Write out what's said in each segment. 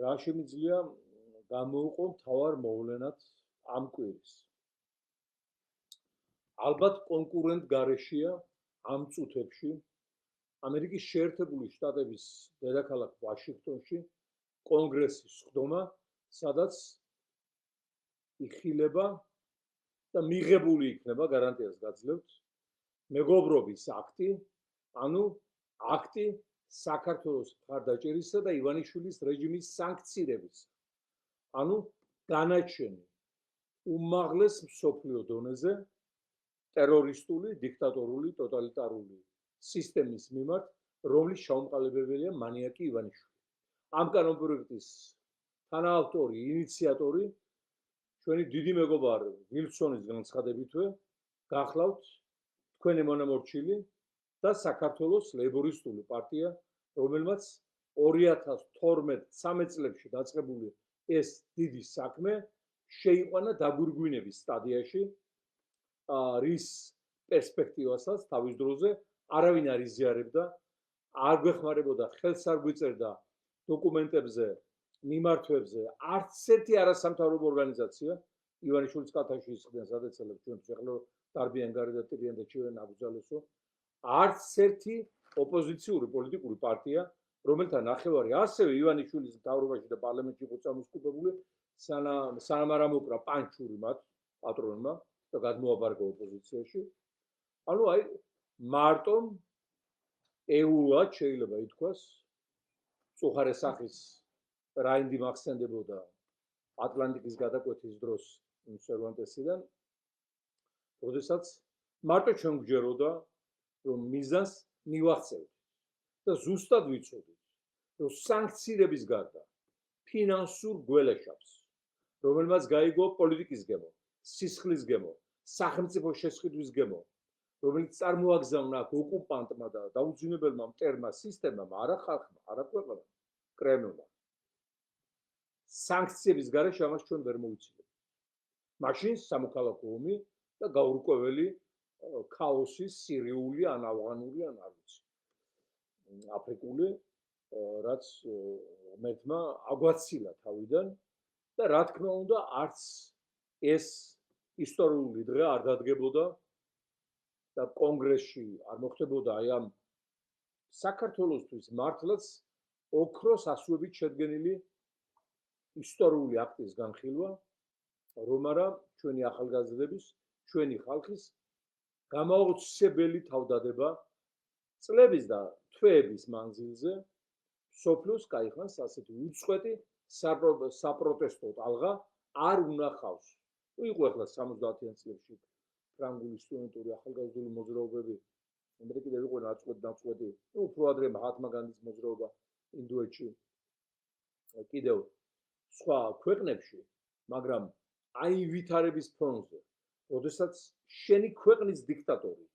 რა შემიძლია გამოვიყო მთავარ მოვლენად ამ კვირის. ალბათ კონკურენტ გარეშეა ამ წუთებში ამერიკის შეერთებული შტატების დედაქალაქ ვაშინგტონში კონგრესის ხდომა, სადაც იხილება და მიღებული იქნება გარანტიას გაძლევთ მეგობრობის აქტი, ანუ აქტი საქართველოს მხარდაჭერისა და ივანიშვილის რეჟიმის სანქცირების, ანუ განაჩენი უმაღლეს მსოფლიო დონეზე ტერორისტული, დიქტატორული, ტოტალიტარული სისტემის მიმართ, რომლის ჩაუმყალიბებელია მანიაკი ივანიშვილი. ამ კანონპროექტის თანაავტორი, ინიციატორი, ჩვენი დიდი მეგობარ ვილსონის განცხადებითვე, გახლავთ თქვენი მონამორჩილი და საქართველოს ლეიბორისტული პარტია, რომელმაც 2012-13 წლებში დაწყებული ეს დიდი საქმე შეიყვანა დაგვირგვინების სტადიაში, რის პერსპექტივასაც თავის დროზე არავინ არ იზიარებდა, არ გვეხმარებოდა, ხელს არ გვიწერდა დოკუმენტებზე, მიმართვებზე, არც ერთი არასამთავრობო ორგანიზაცია, ივანიშვილის კალთაში ისხდნენ, სადაც ელებს ჩვენ ფეხლო დარბიან გარე და ტირიან და ჩივენ აბუძალესო, არც ერთი ოპოზიციური პოლიტიკური პარტია, რომელთა ნახევარი ასევე ივანიშვილის მთავრობაში და პარლამენტში იყო წამოსკუპებული, სანამ არ ამოკრა პანჩური მათ პატრონმა და გადმოაბარგა ოპოზიციაში. ანუ აი მარტო ეულად შეიძლება ითქვას, წუხარე სახის რაინდი მახსენდებოდა ატლანტიკის გადაკვეთის დროს სერვანტესიდან, როდესაც მარტო ჩვენ გვჯეროდა, რომ მიზანს მივახცევთ და ზუსტად ვიცოდით, რომ სანქცირების გარდა ფინანსურ გველეშაპს, რომელმაც გაიგო პოლიტიკის გემო, სისხლის გემო, სახელმწიფო შესყიდვის გემო, რომელიც წარმოაგზავნა ოკუპანტმა და დაუძინებელმა მტერმა სისტემამ, არა ხალხმა, არა ქვეყნამ, კრემლმა. სანქციების გარეშე ამას ჩვენ ვერ მოვიცილებთ. მაშინ სამოქალაქო ომი და გაურკვეველი ქაოსის სირიული, ან ავღანური, ან არ ვიცი, აფრიკული, რაც ღმერთმა აგვაცილა თავიდან და რა თქმა უნდა, არც ეს ისტორიული დღე არ დადგებოდა და კონგრესში არ მოხდებოდა აი ამ საქართველოსთვის მართლაც ოქროს ასოებით შედგენილი ისტორიული აქტის განხილვა, რომ არა ჩვენი ახალგაზრდების, ჩვენი ხალხის გამაოცებელი თავდადება წლების და თვეების მანძილზე სოფლოს გაიხსნას ასეთი უწყვეტი საპროტესტო ტალღა არ უნახავს. იყო ახლა 70-იან წლებში ფრანგული სტუდენტური ახალგაზრდული მოძრაობები, ამერიკიდან იყო ნაწყვეტი, უფრო ადრე მაჰათმა განდის მოძრაობა ინდოეთში, კიდევ სხვა ქვეყნებში, მაგრამ აი ვითარების ფონზე, როდესაც შენი ქვეყნის დიქტატორი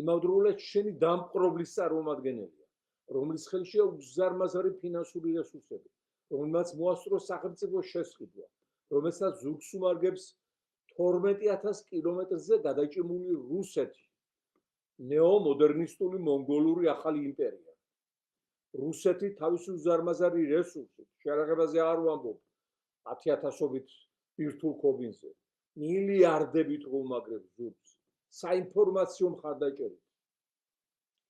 იმავდროულად შენი დამპყრობლის წარმომადგენელია, რომლის ხელშია უზარმაზარი ფინანსური რესურსები, რომელმაც მოასწრო სახელმწიფო შესყიდვა, რომელსაც ზურგს უმარგებს 12,000 კილომეტრზე გადაჭიმული რუსეთი, ნეომოდერნისტული მონგოლური ახალი იმპერია. რუსეთი თავისი უზარმაზარი რესურსით, შეარაღებაზე არ ვამბობ, 10,000-ობით ბირთვულ ქობინზე, მილიარდებით უმაგრებს ზურგს, საინფორმაციო მხარდაჭერით,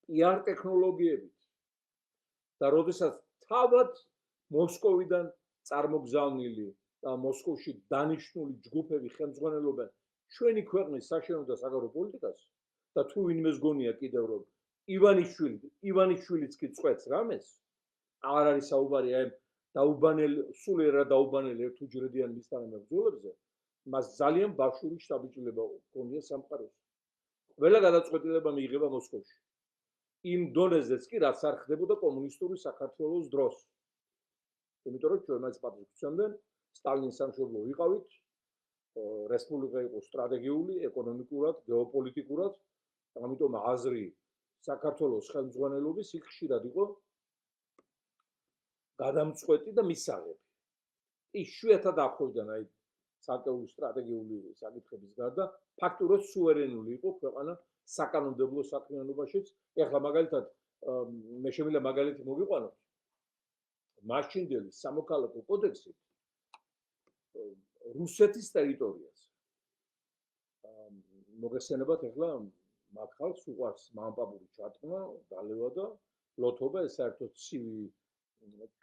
PR ტექნოლოგიებით და როდესაც თავად მოსკოვიდან წარმოგზავნილი და მოსკოვში დანიშნული ჯგუფები ხელმძღვანელობენ ჩვენი ქვეყნის საშინაო და საგარეო პოლიტიკას და თუ ვინმეს გონია კიდევ რომ ივანიშვილიც კი წვეთს რამეს, არ არის საუბარი აი დაუბანელ, სულიერად დაუბანელ ერთუჯრედიან მისთან მებრძოლებზე, მას ძალიან ბავშვური შთაბეჭდილება ჰქონია სამყაროში. ყველა გადაწყვეტილება მიიღება მოსკოვში. იმ დონეზეც კი რაც არ ხდებოდა კომუნისტური საქართველოს დროს. იმიტომ რომ ჩვენ მას პატრიოტ გვცემდნენ, სტალინის სამშობლო ვიყავით, რესპუბლიკა იყო სტრატეგიული, ეკონომიკურად, გეოპოლიტიკურად, ამიტომ აზრი საქართველოს ხელმძღვანელობის იქ ხშირად იყო გადამწყვეტი და მისაღები. იშვიათად ახვევდნენ აი საკუთარი სტრატეგიული საკითხების გარდა, ფაქტურად სუვერენული იყო ქვეყანა საკანონმდებლო საქმიანობაშიც. ეხლა მაგალითად მე შემიძლია მაგალითი მოგიყვანოთ. მაშინდელი სამოქალაქო კოდექსით რუსეთის ტერიტორიაზე. მოგესწრებათ ახლა მაგ ხალხს უყვარს მამაპაპური ჩატყმა, დალევა და ლოთობა, ეს საერთოდ ცივი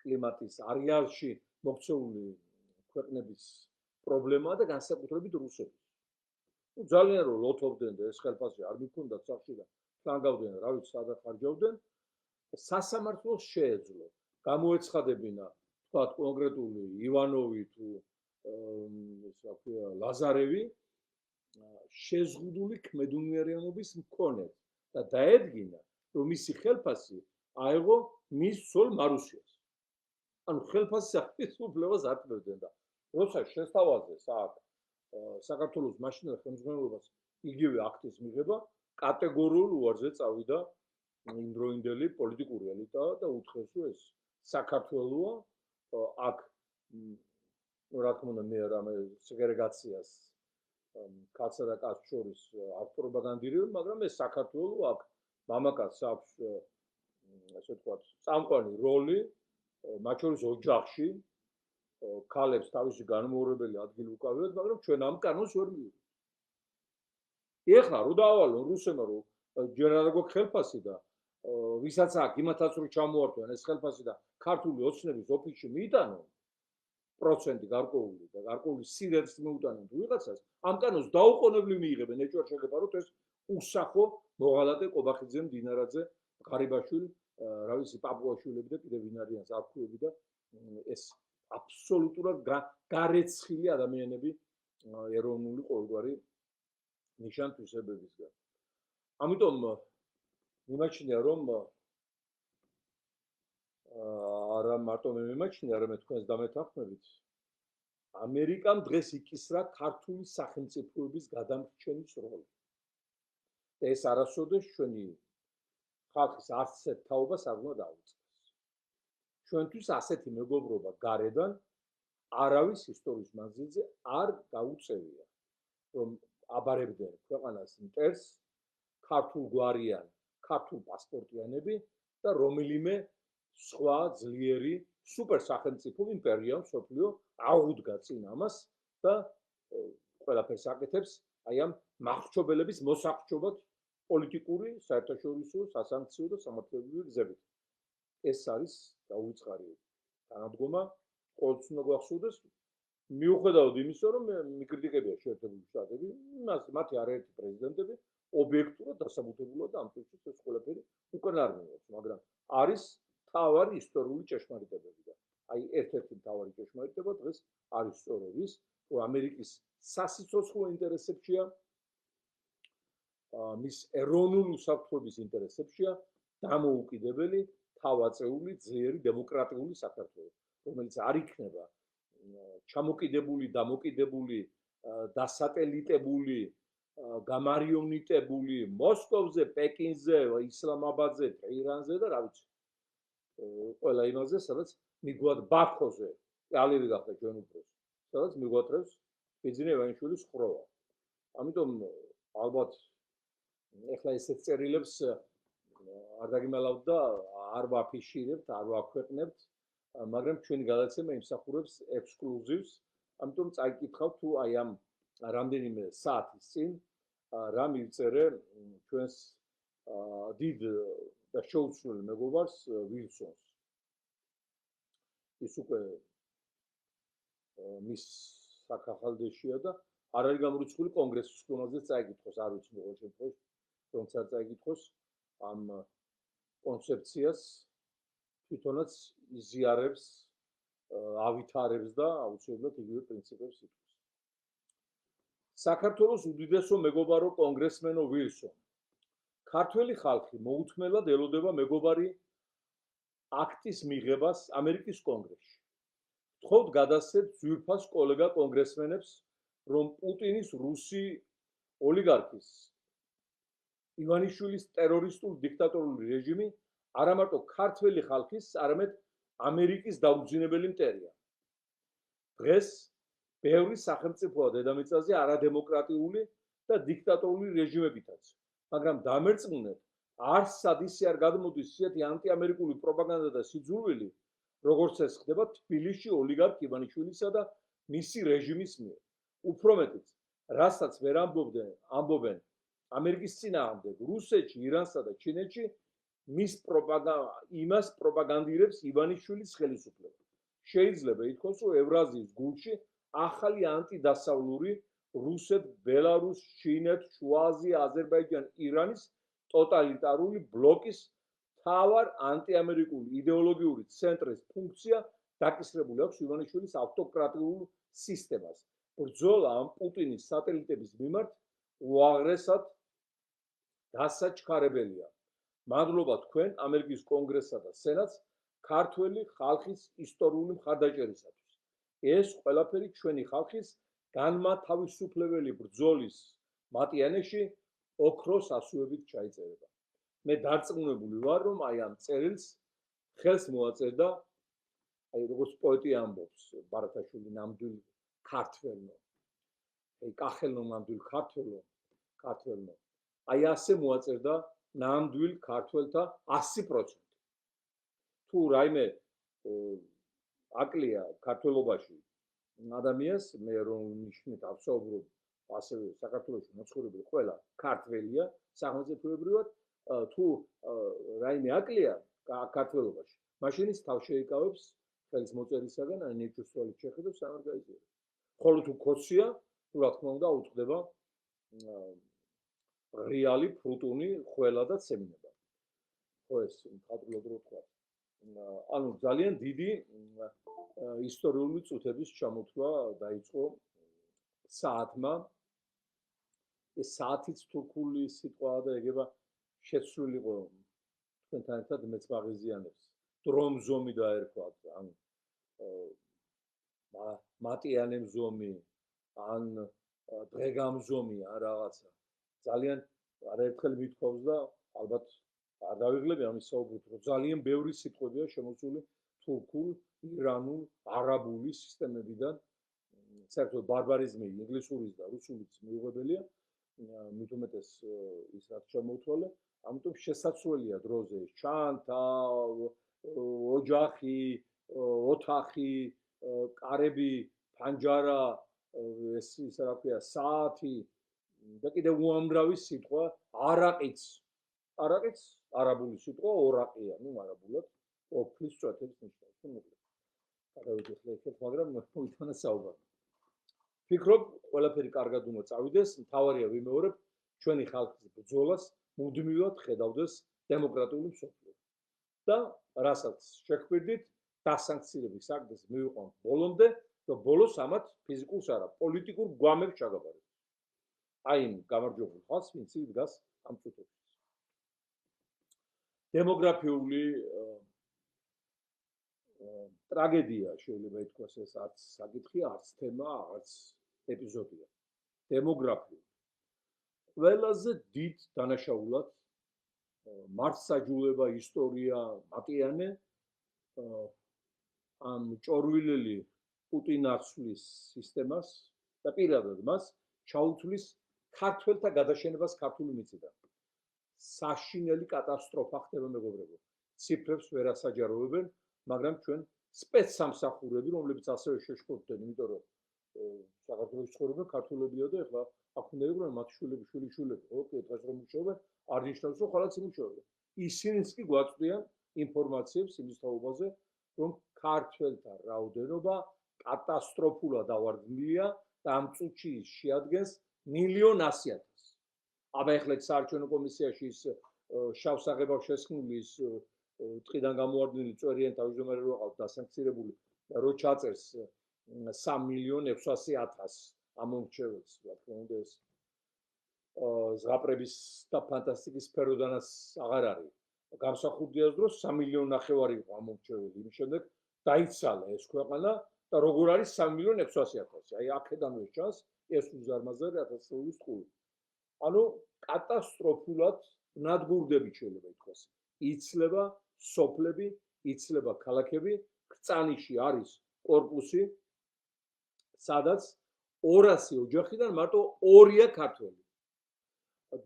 კლიმატის არეალში მოქცეული ქვეყნების პრობლემაა და განსაკუთრებით რუსეთის. ძალიან რომ ლოთობდნენ და ეს ხელფასი არ მიქონდათ სახში და ანგავდნენ, რა ვიცი, სადაც ხარჯავდნენ, სასამართლოს შეეძლო გამოეცხადებინა თქვათ კონკრეტული ივანოვი თუ ეს რა ქვია ლაზარევი შეზღუდული ქმედუნიერიანობის მქონედ და დაედგინა რომ მისი ხელფასი აეღო მის სულ მარუსიას. ანუ ხელფასის აღების უფლებას ატმევდნენ და როცა შესთავაზეს აქ საქართველოს მაშინდელ ხელმძღვანელობას იგივე აქტის მიღება კატეგორიულ უარზე წავიდა იმდროინდელი პოლიტიკური ელიტა და უთხრეს რომ ეს საქართველოა აქ რა თქმა უნდა მე რამე სეგრეგაციას კაცსა და კაცს შორის არ პროპაგანდირებენ, მაგრამ ეს საქართველო აქ მამაკაცს აქვს ასე ვთქვათ წამყვანი როლი მათ შორის ოჯახში ქალებს თავისი განმაურებელი ადგილი უკავიათ, მაგრამ ჩვენ ამ კანონს ვერ მივიღებთ. ეხლა რო დაავალონ რუსებმა რომ ჯერ არ გვაქვს ხელფასი და ვისაც აქ იმათაც რომ ჩამოართვენ ეს ხელფასი და ქართული ოცნების ოფისში მიიტანონ პროცენტი გარკვეული და გარკვეული სიდიდით მოუტანენ თუ ვიღაცას, ამ კანონს დაუყოვნებლივ მიიღებენ ეჭვარ შეგეპაროთ ეს უსახო მოღალატე ყობახიძე მდინარაძე ღარიბაშვილი რა ვიცი პაპუაშვილები და კიდევ ვინ არიან ზაფხულები და ეს აბსოლუტურად გარეცხილი ადამიანები ეროვნული ყოველგვარი ნიშან-თვისებებისგან. ამიტომ მიმაჩნია რომ არა მარტო მე მიმაჩნია, არამედ თქვენს დამეთანხმებით ამერიკამ დღეს იკისრა ქართული სახელმწიფოების გადამრჩენის როლი. ეს არასოდეს ჩვენი ხალხის არცეთ თაობას არ უნდა დაუწყდეს. ჩვენთვის ასეთი მეგობრობა გარედან არავის ისტორიის მანძილზე არ გაუწევია, რომ აბარებდნენ ქვეყანას მტერს ქართულ გვარიან, ქართულ პასპორტიანები და რომელიმე სხვა ძლიერი სუპერ სახელმწიფო იმპერია მსოფლიო აღუდგა წინ ამას და ყველაფერს აკეთებს აი ამ მახრჩობელების მოსახრჩობად პოლიტიკური, საერთაშორისო, სასანქციო და სამართლებრივი გზებით. ეს არის დაუწყარი თანადგომა, ყოველთვის უნდა გვახსოვდეს, მიუხედავად იმისა, რომ მიკრიტიკებია შეერთებული შტატები, მათი არაერთი პრეზიდენტები ობიექტურად დასაბუთებულად ამ წუთში ეს ყველაფერი უკან არ მიიღებს, მაგრამ არის თავარი ისტორიული ჭეშმარიტებები და აი ერთ-ერთი თავარი ჭეშმარიტება დღეს არის სწორედ ის, რომ ამერიკის სასიცოცხლო ინტერესებშია მის ეროვნულ უსაფრთხოების ინტერესებშია დამოუკიდებელი, თავაწეული, ძლიერი დემოკრატიული საქართველო, რომელიც არ იქნება ჩამოკიდებული, დამოკიდებული, დასატელიტებული, გამარიონიტებული მოსკოვზე, პეკინზე, ისლამაბადზე, ტეირანზე და რა ვიცი. ყველა იმაზე, სადაც მიგვად ბაქოზე, ალივი გახდა ჩვენ უფროსი, სადაც მიგვატრევს ბიძინა ივანიშვილის ხროვა. ამიტომ ალბათ ეხლა ესეთ წერილებს არ დაგიმალავთ და არ ვაფიშირებთ, არ ვაქვეყნებთ, მაგრამ ჩვენი გადაცემა იმსახურებს ექსკლუზივს, ამიტომ წაიკითხავთ თუ აი ამ რამდენიმე საათის წინ რა მივწერე ჩვენს დიდ და შეუცვლელ მეგობარს ვილსონს. ის უკვე მის საქახალდეშია და არ არის გამორიცხული კონგრესის ხომალდეც წაიკითხოს, არ ვიცი ყოველ შემთხვევაში, რომც არ წაიკითხოს ამ კონცეფციას თვითონაც იზიარებს, ავითარებს და აუცილებლად იგივე პრინციპებს ითხოვს. საქართველოს უდიდესო მეგობარო კონგრესმენო ვილსონ, ქართველი ხალხი მოუთმელად ელოდება მეგობარი აქტის მიღებას ამერიკის კონგრესში. ვთხოვთ გადასცეთ ძვირფას კოლეგა კონგრესმენებს, რომ პუტინის რუსი ოლიგარქის ივანიშვილის ტერორისტულ დიქტატორული რეჟიმი არა მარტო ქართველი ხალხის, არამედ ამერიკის დაუძინებელი მტერია. დღეს ბევრი სახელმწიფოა დედამიწაზე არადემოკრატიული და დიქტატორული რეჟიმებითაც, მაგრამ დამერწმუნეთ, არც სად ისე არ გადმოდის ისეთი ანტიამერიკული პროპაგანდა და სიძულვილი, როგორც ეს ხდება თბილისში ოლიგარქ ივანიშვილისა და მისი რეჟიმის მიერ. უფრო მეტიც, რასაც ვერ ამბობენ ამერიკის წინააღმდეგ, რუსეთში, ირანსა და ჩინეთში იმას პროპაგანდირებს ივანიშვილის ხელისუფლება. შეიძლება ითქვას, რომ ევრაზიის გულში ახალი ანტიდასავლური რუსეთ, ბელარუს, ჩინეთ, შუა აზია, აზერბაიჯანი, ირანის ტოტალიტარული ბლოკის თავარ ანტიამერიკული იდეოლოგიური ცენტრის ფუნქცია დაკისრებული აქვს ივანიშვილის ავტოკრატიულ სისტემას. ბრძოლა ამ პუტინის სატელიტების მიმართ უაღრესად დასაჩქარებელია. მადლობა თქვენ ამერიკის კონგრესსა და სენატს ქართველი ხალხის ისტორიული მხარდაჭერისათვის. ეს ყველაფერი ჩვენი ხალხის განმათავისუფლებელი ბრძოლის მატიანეში ოქროს ასოებით ჩაიწერება. მე დარწმუნებული ვარ, რომ აი ამ წერილს ხელს მოაწერდა, აი როგორც პოეტი ამბობს, ბარათაშვილი ნამდვილი ქართველო. აი კახელნო ნამდვილი ქართველო. აი ასე მოაწერდა ნამდვილ ქართველთა 100%. თუ რაიმე აკლია ქართველობაში ადამიანს, მე რომ ნიშნით ავსაუბრობ ასევე საქართველოში მოცხოვრებელი ყველა ქართველია სახელმწიფოებრივად, თუ რაიმე აკლია ქართველობაში, მაშინ ის თავს შეიკავებს ხელის მოწერისაგან, ან ნიჭუსვალით შეხედებს ამარ გაიზიარებს. ხოლო თუ ქოცია, თუ რა თქმა უნდა უთხრდება რეალი ფრუტუნი, ხველა და ცემინება. ხო ეს მხატვრულად რო თქვა. ანუ ძალიან დიდი ისტორიული წუთების ჩამოთვლა დაიწყო საათმა. ეს საათიც თურქული სიტყვაა და ეგება შეცვლილიყო თქვენთან ერთად მეც მაღიზიანებს. დრომზომი დაერქვა, ან მატიანემზომი, ან დღეგამზომი, ან რაღაცა. ძალიან არაერთხელ მithქვავს და ალბათ არ დავიღლები ამის საუბრით, რომ ძალიან ბევრი სიტყვებია შემოსული თურქულ, ირანულ, არაბული სისტემებიდან. საერთოდ ბარბარიზმი ინგლისურის და რუსულიც მიუღებელია, მით უმეტეს ის რაც შემოუთვალე, ამიტომ შესაძლებელია დროზე ჩანთა, ოჯახი, ოთახი, კარები, ფანჯარა, ეს ისა რა ქვია, საათი და კიდევ უამრავი სიტყვა, არაყიც არაბული სიტყვა ორაყია, ნუ არაბულად ოფლის წვეთებს ნიშნავს, მოკლედ. გადავიდეთ ახლა, მაგრამ მოითხოვნა საუბარი. ვფიქრობ, ყველაფერი კარგად უნდა წავიდეს, მთავარია ვიმეორებ ჩვენი ხალხის ბრძოლას მუდმივად ხედავდეს დემოკრატიული მსოფლიო. და რასაც შეგვირდით, დასანქცირების აქტს მივიყვანთ ბოლომდე და ბოლოს ამათ ფიზიკურს არა, პოლიტიკურ გვამებს ჩაგაბარებთ. აი იმ გამარჯვებულ ხალხს, ვინც დგას ამ წუთებში. დემოგრაფიული ტრაგედია შეიძლება ითქვას, ეს არც საკითხი, არც თემა, არც ეპიზოდია. დემოგრაფია. ყველაზე დიდ დანაშაულად მართსაჯულება, ისტორია, მატიანე ამ ჭორვილელი პუტინაცვლის სისტემას და პირადად მას ჩაუთვლის ქართველთა გადაშენებას ქართული მიწიდან. საშინელი კატასტროფა ხდება მეგობრებო. ციფრებს ვერ ასაჯაროვებენ, მაგრამ ჩვენ სპეცსამსახურები, რომლებიც ასევე შეშფოთდნენ, იმიტომ რომ საქართველოს ცხოვრობენ ქართველებია და ეხლა აქ უნდა იყვნენ მათი შვილები, ოკეი, დღეს რომ მუშაობენ, არ ნიშნავს, რომ ხალხს იმუშავებენ. ისინიც კი გვაწვდიან ინფორმაციებს იმის თაობაზე, რომ ქართველთა რაოდენობა კატასტროფულად ავარდნილია და ამ წუთში შეადგენს 1,100,000. აბა ეხლა საარჩევნო კომისიაში ის შავსაღებავ შესხმული ის ტყიდან გამოვარდნილი წვერიანი თავმჯდომარე რო ყავთ დასანქცირებული და რო ჩაწერს 3,600,000 ამომრჩეველს, რა თქმა უნდა ეს ზღაპრების და ფანტასტიკის სფეროდანაც აღარ არის. გამსახურდიას დროს 3,500,000 იყო ამომრჩეველი, იმის შემდეგ დაიცალა ეს ქვეყანა და როგორ არის 3,600,000. აი აქედანვე ჩანს ეს უზარმაზარი 1000 წუთი. ანუ კატასტროფულად ნადგურდები შეიძლება ითქვას. იცლება სოფლები, იცლება ქალაქები, ქრწანიში არის კორპუსი, სადაც 200 ოჯახიდან მარტო 2-ია ქართველი.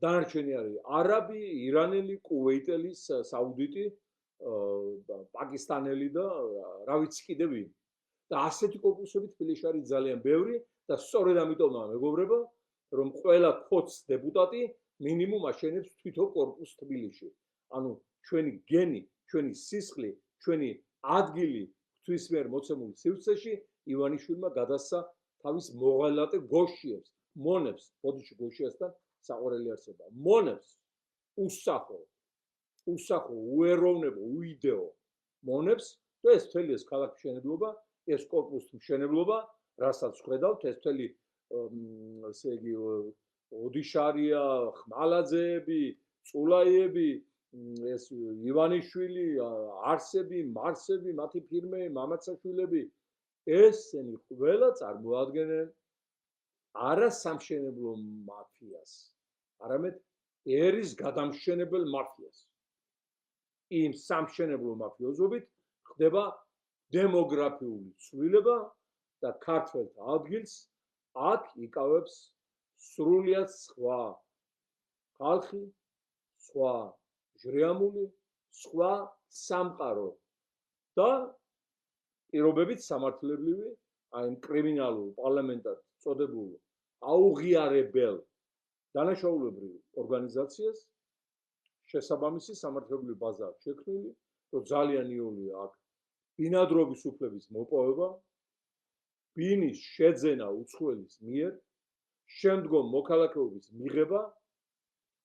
დანარჩენი არის არაბი, ირანელი, კუვეიტელი, საუდიტი პაკისტანელი და რა ვიცი კიდე ვინ. და ასეთი კორპუსები თბილისში არის ძალიან ბევრი და სწორედ ამიტომაა მეგობრებო, რომ ყველა ქოც დეპუტატი მინიმუმ აშენებს თვითონ კორპუსს თბილისში. ანუ ჩვენი გენი, ჩვენი სისხლი, ჩვენი ადგილი ღვთის მიერ მოცემული სივრცეში ივანიშვილმა გადასცა თავის მოღალატე გოშიებს, მონებს, ბოდიში გოშიასთან საყვარელი არსება. მონებს უსახო, უეროვნებო, უიდეო მონებს და ეს მთელი ეს ქალაქის მშენებლობა, ეს კორპუსის მშენებლობა, რასაც ხედავთ, ეს მთელი ესე იგი ოდიშარია, ხმალაძეები, წულაიები, ეს ივანიშვილი, არსები, მარსები, მათი ფირმები, მამაცაშვილები, ესენი ყველა წარმოადგენენ არა სამშენებლო მაფიას, არამედ ერის გადამშენებელ მაფიას. იმ სამშენებლო მაფიოზობით ხდება დემოგრაფიული ცვლილება და ქართველთა ადგილს აქ იკავებს სრულიად სხვა ხალხი, სხვა ჟრიამული, სხვა სამყარო და პირობებით სამართლებრივი, აი იმ კრიმინალურ პარლამენტად წოდებულ აუღიარებელ დანაშაულებრივ ორგანიზაციას შესაბამისი სამართლებრივი ბაზა აქვს შექმნილი, რომ ძალიან იოლია აქ ბინადრობის უფლების მოპოვება, ბინის შეძენა უცხოელის მიერ, შემდგომ მოქალაქეობის მიღება,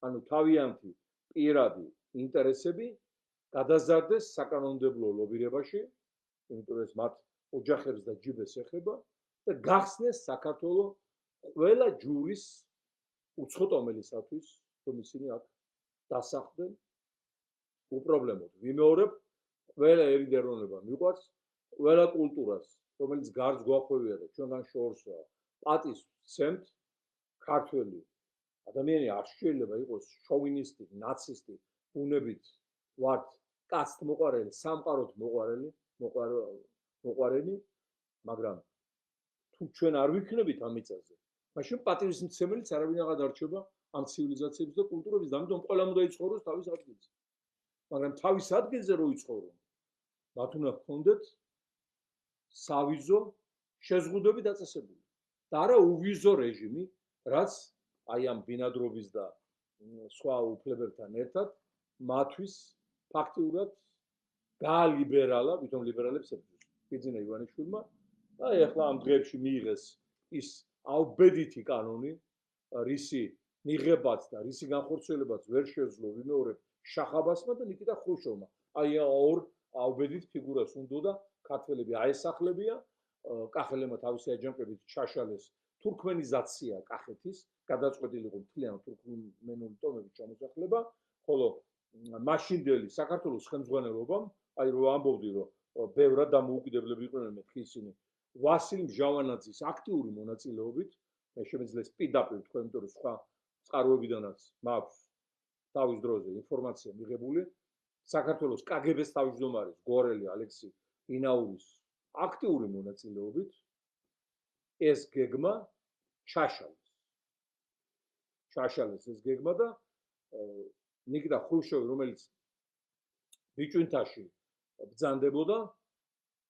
ანუ თავიანთი პირადი ინტერესები გადაზარდეს საკანონმდებლო ლობირებაში, იმიტომ რომ ეს მათ ოჯახებს და ჯიბეს ეხება და გახსნეს საქართველოს ყველა ჯურის უცხოტომელისათვის, რომ ისინი აქ დასახლდნენ უპრობლემოდ. ვიმეორებ, ყველა ერიდერონება მიყვარს, ყველა კულტურას, რომელიც გარს გვახვევია და ჩვენგან შორსაა, პატის ვცემთ, ქართველი ადამიანი არ შეიძლება იყოს შოვინისტი, ნაცისტი, ბუნებით ვართ კაცთ მოყვარელი, სამყაროთ მოყვარელი, მაგრამ თუ ჩვენ არ ვიქნებით ამ მიწაზე, მაშინ პატივისმცემელიც არავინ აღარ დარჩება ამ ცივილიზაციების და კულტურების, ამიტომ ყველამ უნდა იცხოვროს თავის ადგილზე. მაგრამ თავის ადგილზე რო იცხოვრო, მათ უნდა ჰქონდეთ სავიზო შეზღუდვები დაწესებული და არა უვიზო რეჟიმი, რაც აი ამ ბინადრობის და სხვა უფლებებთან ერთად მათთვის ფაქტიურად გაალიბერალა, ვითომ ლიბერალებს ბიძინა ივანიშვილმა და ეხლა ამ დღეებში მიიღეს ის აუბედითი კანონი, რისი მიღებაც და რისი განხორციელებაც ვერ შეძლო ვიმეორებ შახაბასმა და ნიკიტა ხრუშოვმა. აი ორ აუბედით ფიგურას უნდოდა ქართველები აესახლებია, კახელებმა თავისი აჯანყებით ჩაშალეს თურქმენიზაცია კახეთის, გადაწყვეტილი იყო მთლიანად თურქმენული ტომების ჩამოსახლება, ხოლო მაშინდელი საქართველოს ხელმძღვანელობამ, აი რო ამბობდი, რომ ბევრად დამოუკიდებლები იყვნენ მეთქი ისინი, ვასილ მჟავანაძის აქტიური მონაწილეობით, მე შემიძლია პირდაპირ თქვენ, იმიტომ რომ სხვა წყაროებიდანაც მაქვს თავის დროზე ინფორმაცია მიღებული, საქართველოს კგბ-ს თავმჯდომარის გორელი ალექსი ინაურის აქტიური მონაწილეობით ეს გეგმა ჩაშალეს ეს გეგმა და ნიკიტა ხრუშოვი, რომელიც ბიჭვინთაში ბრძანდებოდა,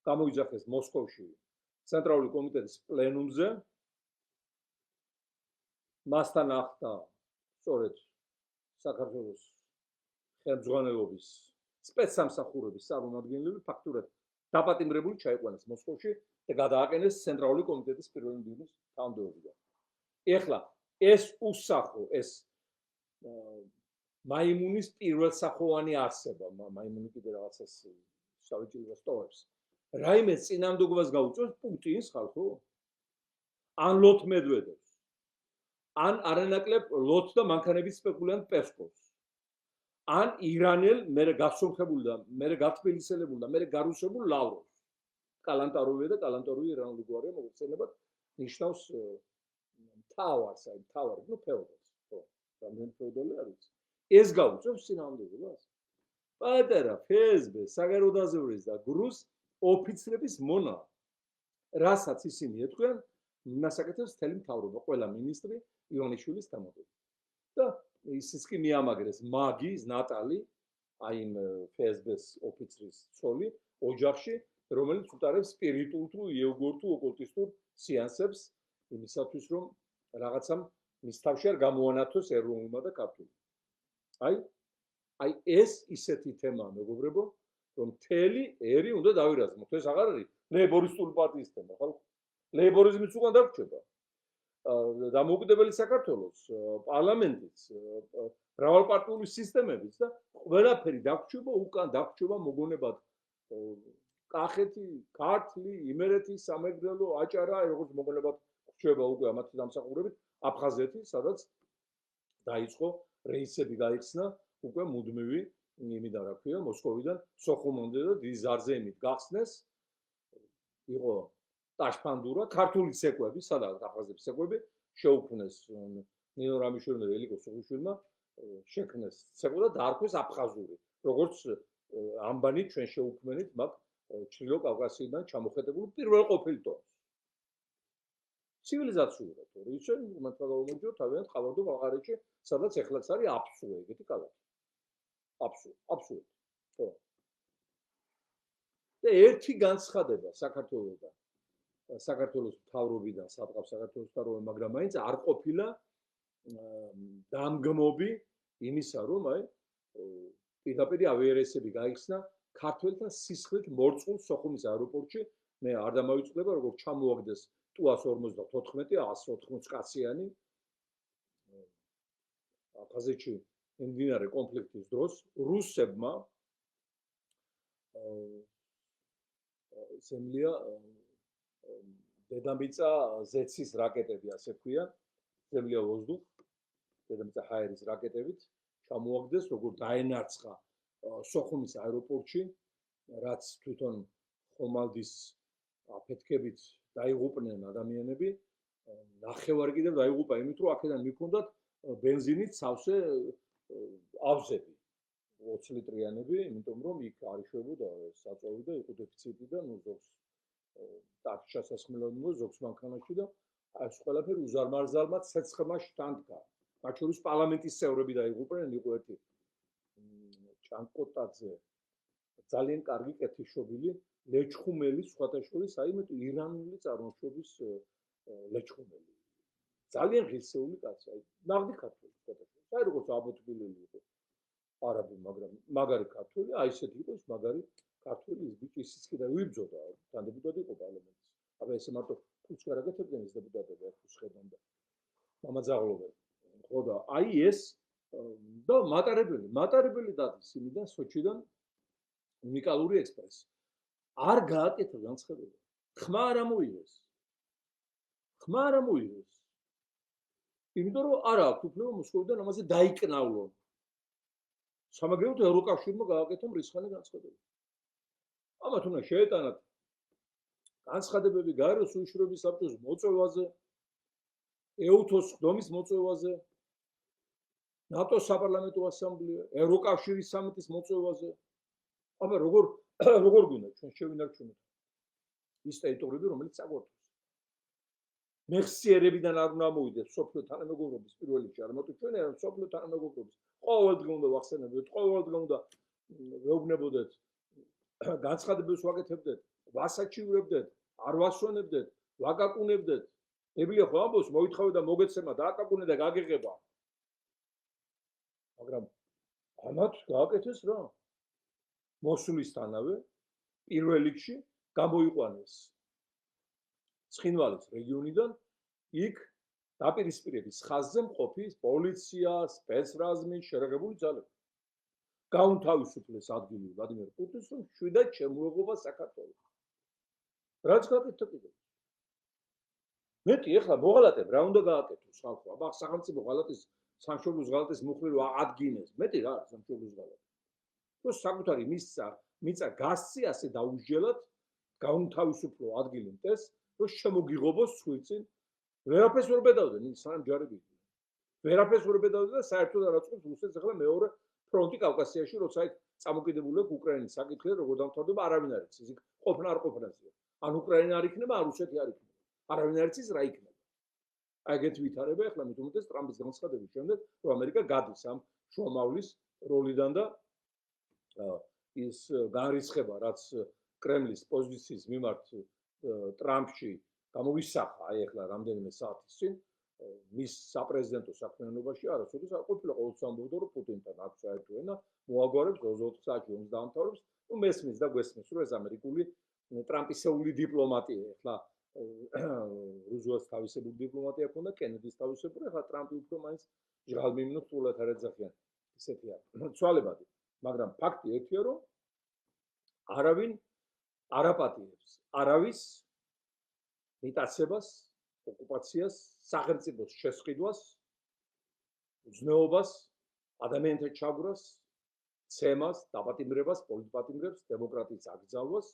გამოიძახეს მოსკოვში ცენტრალური კომიტეტის პლენუმზე, მასთან ახდა სწორედ საქართველოს ხელმძღვანელობის სპეცსამსახურების წარმომადგენლები, ფაქტურად დაპატიმრებული ჩაიყვანეს მოსკოვში და გადააყენეს ცენტრალური კომიტეტის პირველი მდივნის თანამდებობიდან. ეხლა ეს უსახო, ეს მაიმუნის პირველსახოვანი არსება, მაიმუნი კიდე რაღაცას შავიჭილებას ტოვებს. რაიმე წინამდებობას გაუწევს პუტინს ხალხო? ან ლოთ მედვედევს, ან არანაკლებ ლოთ და მანქანების სპეკულიანტ პესკოვს, ან ირანელ მერე გასომხებულ და მერე გათბილისელებულ და მერე გარუსებულ ლავროვს. კალანტაროვია და კალანტაროვი ირანული გვარია, მოგხსენებათ, ნიშნავს მთავარს, აი მთავარი, ნუ ფეოდალს, ხო, რამდენი ფეოდალი არის. ეს გაუწევს წინამდებობას. პატარა ფსბ, საგარეო დაზვერვის და გრუს ოფიცრების მონა, რასაც ისინი ეთქვენ, იმას აკეთებს მთელი მთავრობა, ყველა მინისტრი ივანიშვილის თანამდებობით. და ისიც კი მიამაგრეს მაგის ნატალი, აი იმ FSB-ს ოფიცრის ცოლი ოჯახში, რომელიც უტარებს სპირიტულ თუ იოგურ თუ ოკულტისტურ სეანსებს იმისათვის, რომ რაღაცამ მის თავში არ გამოანათოს ეროვნულმა და ქართულმა. აი ეს ისეთი თემაა, მეგობრებო, რომ მთელი ერი უნდა დავირაზმოთ. ეს აღარ არის ლეიბორისტული პარტიის თემა, ხო? ლეიბორიზმიც უკან დაგვრჩება. დამოუკიდებელი საქართველოს პარლამენტიც, მრავალპარტიული სისტემებიც და ყველაფერი დაგვრჩება უკან, დაგვრჩება მოგონებად კახეთი, ქართლი, იმერეთი, სამეგრელო, აჭარა, როგორც მოგონებად ვრჩება უკვე ამათი დამსახურებით, აფხაზეთი, სადაც დაიწყო რეისები გაიხსნა უკვე მუდმივი იმიდან რა ქვია, მოსკოვიდან სოხუმამდე და დიდი ზარზეიმით გახსნეს. იყო ტაშფანდურა, ქართული ცეკვები, სადაც აფხაზების ცეკვები შეუქმნეს ნინო რამიშვილმა და ელიკო სუხიშვილმა შექმნეს ცეკვა და დაარქვეს აფხაზური. როგორც ამბანი ჩვენ შეუქმნით მაგ ჩრდილო კავკასიიდან ჩამოხედებულ პირველ ყოფილ ტომს. ცივილიზაციურად, თორე ისე მართლა გამომიჯო თავიანთ ყავარდო ბაღარეთში, სადაც ეხლაც არის აფსუ ეგეთი ქალაქი. აფსუ. ხო. და ერთი განცხადება საქართველოსთან, საქართველოს მთავრობიდან, სადღაც საქართველოს მთავრობა, მაგრამ მაინც არ ყოფილა დამგმობი იმისა, რომ აი პირდაპირ ავიარესები გაიხსნა ქართველთა სისხლით მორწყულ სოხუმის აეროპორტში. მე არ დამავიწყდება, როგორ ჩამოაგდეს TU-154, 180 კაციანი აფხაზეთში მიმდინარე კონფლიქტის დროს რუსებმა ზემლია დედამიწა ზეცის რაკეტები, ასე ქვია, ზემლია ვოზდუხ, დედამიწა ჰაერის რაკეტებით ჩამოაგდეს, როგორ დაენარცხა სოხუმის აეროპორტში, რაც თვითონ ხომალდის აფეთქებით დაიღუპნენ ადამიანები, ნახევარი კიდევ დაიღუპა იმით, რომ აქედან მიჰქონდათ ბენზინით სავსე ავზები 20 ლიტრიანები, იმიტომ რომ იქ არ იშვებოდა საწვავი და იყო დეფიციტი და ნუ ზოგს ტაქს ჩასასხმელად ზოგს მანქანაში და ეს ყველაფერი უზარმაზარმა ცეცხლმაში თანდგა. მათ შორის პარლამენტის წევრები დაიღუპნენ, იყო ერთი ჭანკოტაძე, ძალიან კარგი კეთილშობილი ლეჩხუმელი, სხვათა შორის აი ირანული წარმოშობის ლეჩხუმელი. ძალიან ღირსეული კაცი, აი ნაღდი ქართველი, სხვათა შორის. აი როგორც აბოტბილელი იყო არაბი, მაგრამ მაგარი ქართველი, აი ესეთი იყო ის მაგარი ქართველი, ის ბიჭი ისიც კიდე ვიბძოდა, თან დეპუტატი იყო პარლამენტის. აბა ესე მარტო ფულს არ აკეთებდნენ ეს დეპუტატები აქ ხედავენ და მამაძაღლობენ. ხო და აი ეს და მატარებელი დადის იმიდან სოჩიდან უნიკალური ექსპრესი. არ გააკეთა განცხადება. ხმა არ ამოიღეს. იმიტომ რომ არ აქვს უფლება მოსკოვიდან ამაზე დაიკნავლონ. სამაგეროდ ევროკავშირმა გააკეთა მრისხანე განცხადება. ამათ უნდა შეეტანათ განცხადებები გაეროს უშუალობის საბჭოს მოწვევაზე, ეუთოს ხდომის მოწვევაზე, ნატოს საპარლამენტო ასამბლეა, ევროკავშირის სამიტის მოწვევაზე. აბა როგორ გვინდა ჩვენ შევინარჩუნოთ ის ტერიტორიები, რომელიც საგვარელოა. მეხსიერებიდან არ უნდა მოვიდეს სოფლიო თანამეგობრობის პირველ რიგში, არ მოდი ჩვენ არ სოფლიო თანამეგობრობის. ყოველდღე უნდა ვახსენებდეთ, ყოველდღე უნდა ვეუბნებოდეთ, განცხადებებს ვაკეთებდეთ, ვასაჩივრებდეთ, არ ვასვენებდეთ, ვაკაკუნებდეთ. ებია ხო ამბობს, მოითხოვე და მოგეცემა, დააკაკუნე და გაგიღება. მაგრამ ამათ გააკეთეს რა? მოსვლისთანავე პირველ რიგში გამოიყვანეს ცხინვალის რეგიონიდან, იქ დაპირისპირების ხაზზე მყოფი პოლიცია, სპეცრაზმი, შერეღებული ძალები. გაუნთავისუფლეს ადგილი ვლადიმერ პუტინს, რომ შვიდად შემოეღობა საქართველოს. რაც გაკეთდა კიდევ. მეტი ეხლა მოღალატებ რა უნდა გააკეთოს ხალხო? აბა სახელმწიფო ღალატის სამშობლოს ღალატის მუხლი რა ადგინეს. მეტი რა სამშობლოს ღალატი. თუ საკუთარი მიწა გასცი ასე დაუსჯელად გაუნთავისუფლო ადგილი მტეს, რომ შემოგიღობოს სხვიცინ. ვერაფერს ვერ ბედავდნენ ის სამ ჯარები. ვერაფერს ვერ ბედავდნენ და საერთოდ არაწყობს რუსეთს ახლა მეორე ფრონტი კავკასიაში, როცა იქ წამოკიდებული აქვს უკრაინის საკითხი, როგორ დამთავრდება არავინ არ იცის. იქ ყოფნა არ ყოფნაზე. ან უკრაინა არ იქნება, ან რუსეთი არ იქნება. არავინ არ იცის რა იქნება. აი ეგეთი ვითარება ახლა მით უმეტეს ტრამპის განცხადების შემდეგ, რომ ამერიკა გადის ამ შუამავლის როლიდან და ის განრისხება, რაც კრემლის პოზიციის მიმართ ტრამპში გამოვისახა, აი ახლა რამდენიმე საათის წინ მის საპრეზიდენტო საქმიანობაში არასოდეს არ ყოფილა ყოველთვის ამბობდა, რომ პუტინთან აქვს საერთო ენა, მოაგვარებს 24 საათში ომს დაამთავრებს, მესმის და გვესმის, რომ ეს ამერიკული ტრამპისეული დიპლომატია, ახლა რუზველტს თავისებური დიპლომატია ჰქონდა, კენედის თავისებური, ახლა ტრამპი უფრო მაინც ჟღალმიმინო სრულად არ ეძახიან. ისეთი არის ცვალებადი, მაგრამ ფაქტი ერთია, რომ არავინ არ აპატიებს არავის მიტაცებას, ოკუპაციას, სახელმწიფოს შესყიდვას, უზნეობას, ადამიანთა ჩაგვრას, ცემას, დაპატიმრებას, პოლიტპატიმრებს, დემოკრატიის აკრძალვას,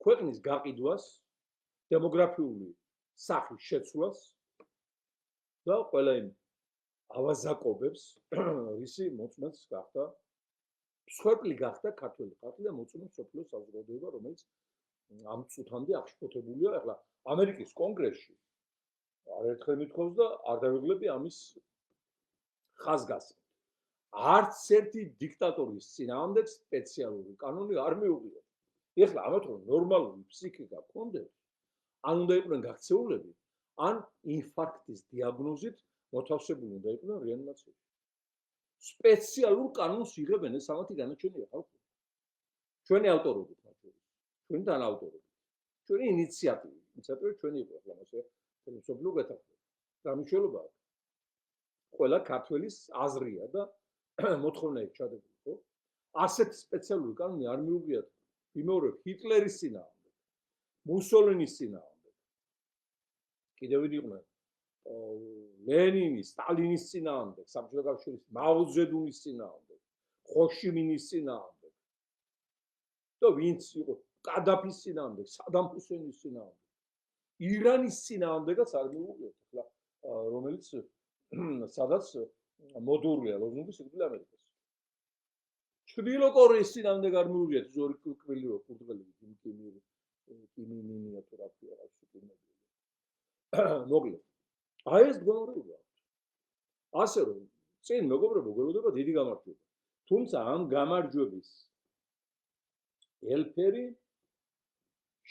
ქვეყნის გაყიდვას, დემოგრაფიული სახის შეცვლას და ყველა იმ ავაზაკობებს, რისი მოწმენს გახდა მსხვერპლი გახდა ქართველი ხალხი და მოწმენს სოფლიო საზოგადოება, რომელიც ამ წუთამდე აღშფოთებულია. ახლა ამერიკის კონგრესში არაერთხელ მithხოვს და არ დავიღლები ამის ხაზგასმით. არც ერთი დიქტატორის წინააღმდეგ სპეციალური კანონი არ მიუღია. ეხლა ამათ რომ ნორმალური ფსიქიკა გქონდეთ, ან უნდა იყვნენ გაქცეულები, ან ინფარქტის დიაგნოზით მოთავსებული უნდა იყვნენ რეანიმაციაში. სპეციალურ კანონს იღებენ, ეს ამათი განაჩენია ხალხი. ჩვენი ავტორობით მათ შორის, ჩვენი თანაავტორობით, ჩვენი ინიციატივით, ჩვენი იყო ახლა მასე თელესოფლო გეთახმება. რა მნიშვნელობა აქვს? ყველა ქართველის აზრია და მოთხოვნა იქ ჩადებული, ხო? ასეთ სპეციალური კანონი არ მიუღიათ იმეორებ ჰიტლერის წინააღმდეგ, მუსოლინის წინააღმდეგ. კიდევ იყვნენ ლენინის, სტალინის წინააღმდეგ, საბჭოთა კავშირის მაო ძედუნის წინააღმდეგ, ხოშიმინის წინააღმდეგ. და ვინც იყო კადაფის წინააღმდეგ, სადამ ჰუსეინის წინააღმდეგ. ირანის წინააღმდეგაც არ მიუღიათ, ახლა რომელიც სადაც მოდურია ლოზუნგი სიკვდილი ამერიკას. ჩრდილო კორეის წინააღმდეგ არ მიუღიათ, ის ორი კვილი რო პურტგალები, კიმინინია თუ რა ქვია, რა სუპერმოდელი. მოკლედ აი ეს მდგომარეობა. ასე რომ წინ მეგობრებო, გველოდება დიდი გამარჯვება. თუმცა ამ გამარჯვების ელფერი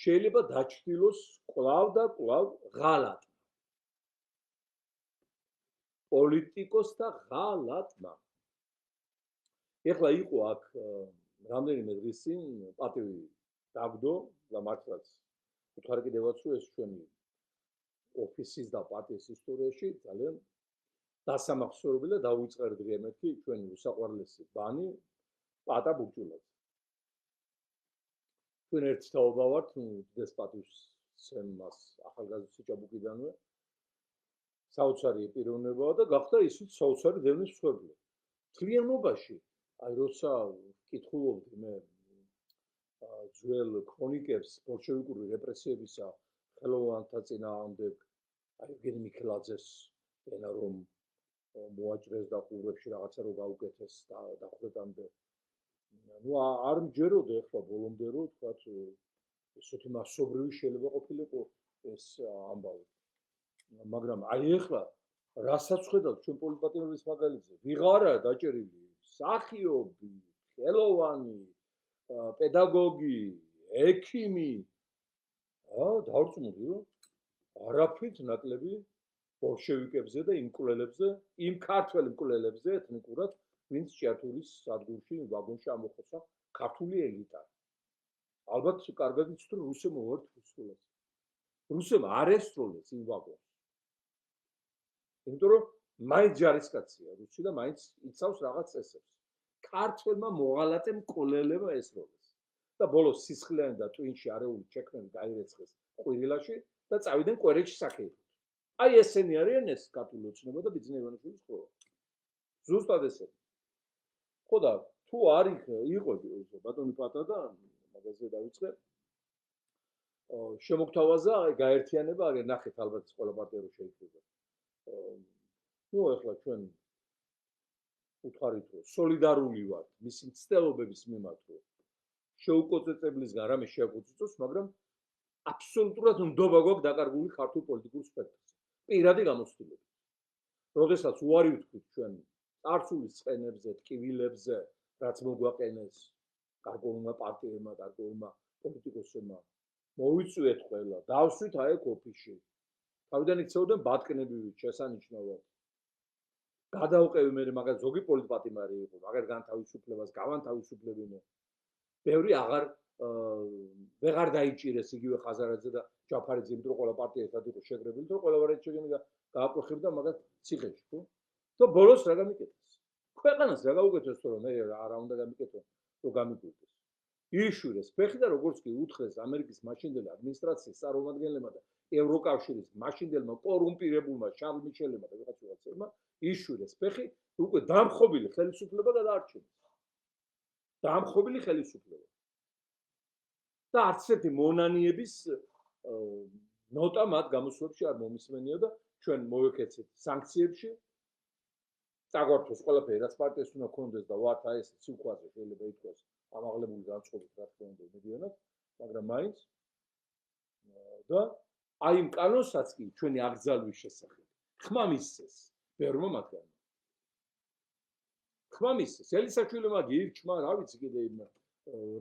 შეიძლება დაჩრდილოს კვლავ და კვლავ ღალატ. პოლიტიკოსთა ღალატმა. ეხლა იყო აქ რამდენიმე დღის წინ პატივი დაგდო და მართლაც უთხარი კიდევაც რომ ეს ჩვენი ოფისის და პარტიის ისტორიაში ძალიან დასამახსოვრებელი და დაუწყერდრია მეთქი ჩვენი უსაყვარლესი ბანი პატა ბურჭულაძე. ჩვენ ერთ თაობა ვართ დესპატის სემას ახალგაზრდა ჭაბუკიდანვე საოცარი პიროვნება და გახდა ისიც საოცარი დევნის მსხვერპლი. მთლიანობაში აი როცა ვკითხულობდი მე ძველ ქრონიკებს ბოლშევიკური რეპრესიებისა ხელოვანთა წინააღმდეგ აი გენი მიქელაძეს ენა რომ მოაჭრეს და ყურებში რაღაცა რო გაუკეთეს და დახვედამდე ну არ მჯეროდა ახლა ბოლომდე რო თქვათ ესეთი მასობრივი შეიძლება ყოფილიყო ეს ამბავი მაგრამ აი ახლა რასაც ხედავთ ჩვენ პოლიტპატიმრების მაგალითზე ვიღარა დაჭერილი მსახიობი ხელოვანი პედაგოგი ექიმი დავრწმუნდი რომ არაფრით ნაკლები ბოლშევიკებზე და იმ მკვლელებზე, იმ ქართველ მკვლელებზე ეთნიკურად, ვინც ჭიათურის სადგურში ვაგონში ამოხოცა ქართული ელიტა. ალბათ კარგად იცით რომ რუსებმა ვართ რუსულებს. რუსებმა არ ესწროლეს იმ ვაგონს. იმიტომ რომ მაინც ჯარისკაცია რუსი და მაინც იცავს რაღაც წესებს. ქართველმა მოღალატე მკვლელებმა ესწროლეს. და ბოლოს სისხლიანი და ტვინში არეული ჩექმენი გაირეცხეს ყვირილაში და წავიდნენ კვერეთში საქეითოდ. აი ესენი არიან ეს ქართული ოცნება და ბიძინა ივანიშვილის ხროვა. ზუსტად ესენი. ხო და თუ არ იყო ბატონი პატა და მაგაზე დავიწყე. შემოგთავაზა გაერთიანება, აგერ ნახეთ ალბათ ყველა პარტია რო შეიძლება. ну ახლა ჩვენ უთხარით რომ სოლიდარული ვართ მისი მცდელობების მიმართ რომ შეუკოწეწებლისგან რამე შეაკოწიწოს, მაგრამ აბსოლუტურად ნდობა გვაქვს დაკარგული ქართულ პოლიტიკურ სპექტრზე. პირადი გამოცდილებით. როდესაც უარი ვთქვით ჩვენ წარსულის წყენებზე, ტკივილებზე, რაც მოგვაყენეს გარკვეულმა პარტიებმა, გარკვეულმა პოლიტიკოსებმა მოიწვიეთ ყველა, დავსვით აი ოფისში. თავიდან იქცეოდნენ ბატკნებივით შესანიშნავად. გადავყევი მე მაგას ზოგი პოლიტპატიმარი იყო, მაგარ განთავისუფლებას გავანთავისუფლებინე. ბევრი ვეღარ დაიჭირეს იგივე ხაზარაძე და ჯაფარიძე, იმიტომ რომ ყველა პარტია ერთად იყო შეგრებული, რომ ყველა ვარიანტი შეგენება გააკვეხებდა მაგას ციხეში, ხო? და ბოლოს რა გამიკეთეს? ქვეყანას რა გაუკეთეს თორე მე რა უნდა გამიკეთო, რომ გამიკვირდეს. იშვირეს ფეხი და როგორც კი უთხრეს ამერიკის მაშინდელი ადმინისტრაციის წარმომადგენლებმა და ევროკავშირის მაშინდელმა კორუმპირებულმა შარლ მიშელებმა და ვიღაცებმა იშვირეს ფეხი, უკვე დამხობილი ხელისუფლება გადაარჩინეს. დამხობილი ხელისუფლება. და არც ერთი მონანიების ნოტა მათ გამოსვლებში არ მომისმენია და ჩვენ მოვეკეცეთ სანქციებში. წაგვართოს ყველაფერი, რაც პარტიას უნდა ქონდეს და ვართ აი ეს სიუხვაზე შეიძლება ითქვას ამაღლებული განწყობით რა თქმა უნდა მედიანად, მაგრამ მაინც და აი იმ კანონსაც კი ჩვენი აკრძალვის შესახებ ხმა მისცეს ბევრმა მათგანმა. ხმა მისცეს, ელისაშვილმა გირჩმა, რა ვიცი კიდე იმ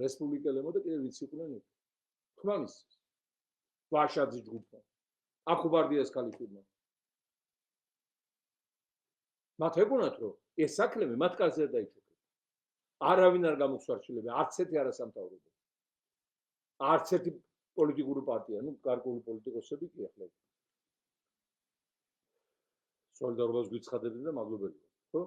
რესპუბლიკელებმა და კიდე ვიც იყვნენ იქ. ხმა მისცეს. ვაშაძის ჯგუფმა, აკუბარდიას ქალიშვილმა. მათ ეგონათ რომ ეს საქმე მათ კარზე არ დაიჭირეს. არავინ არ გამოგვსვარჩილებია, არც ერთი არასამთავრობო. არც ერთი პოლიტიკური პარტია, ну, გარკვეული პოლიტიკოსები კი ახლა. სოლიდარობას გვიცხადებდნენ და მადლობელი ვართ, ხო?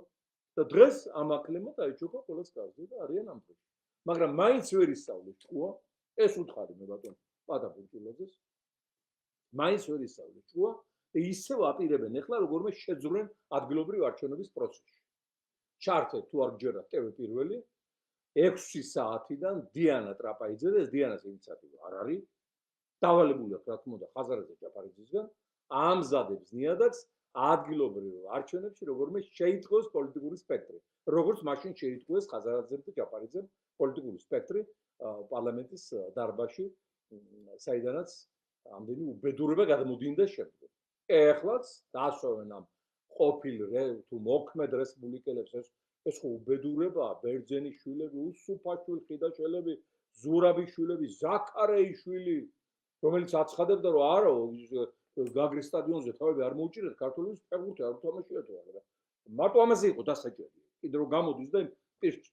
და დღეს ამ აკლემა დაიჭირა ყველას კარზე და არიან ამ დროს. მაგრამ მაინც ვერ ისწავლეს ჭკუა, ეს უთხარი მე ბატონ პატაპურჭილაძეს. მაინც ვერ ისწავლეს ჭკუა და ისევ აპირებენ ახლა როგორმე შეძრენ ადგილობრივ არჩევნების პროცესში. ჩართეთ თუ არ გჯერათ ტევე პირველი 6 საათიდან დიანა ტრაპაიძე და ეს დიანას ინიციატივა არ არის. დავალებული აქვს რა თქმა უნდა ხაზარაძე ჯაფარიძისგან, ამზადებს ნიადაგს ადგილობრივ არჩევნებში როგორმე შეიტყოს პოლიტიკური სპექტრი. როგორც მაშინ შეიტყვეს ხაზარაძემ და ჯაფარიძემ პოლიტიკური სპექტრი პარლამენტის დარბაზში, საიდანაც ამდენი უბედურება გადმოდინდა შემდეგ. ეხლაც დასვენ ამ ყოფილ თუ მოქმედ რესპუბლიკელებს ეს ხო უბედურებაა, ბერძენიშვილები, უსუფაშვილი, ხიდაშელები, ზურაბიშვილები, ზაქარეიშვილი, რომელიც აცხადებდა რომ არა, გაგრის სტადიონზე თავები არ მოუჭირეთ, ქართულის ფეხბურთი არ უთამაშიათ, მაგრამ მარტო ამაზე იყო დასაჭერი. კიდე რომ გამოდის და პირს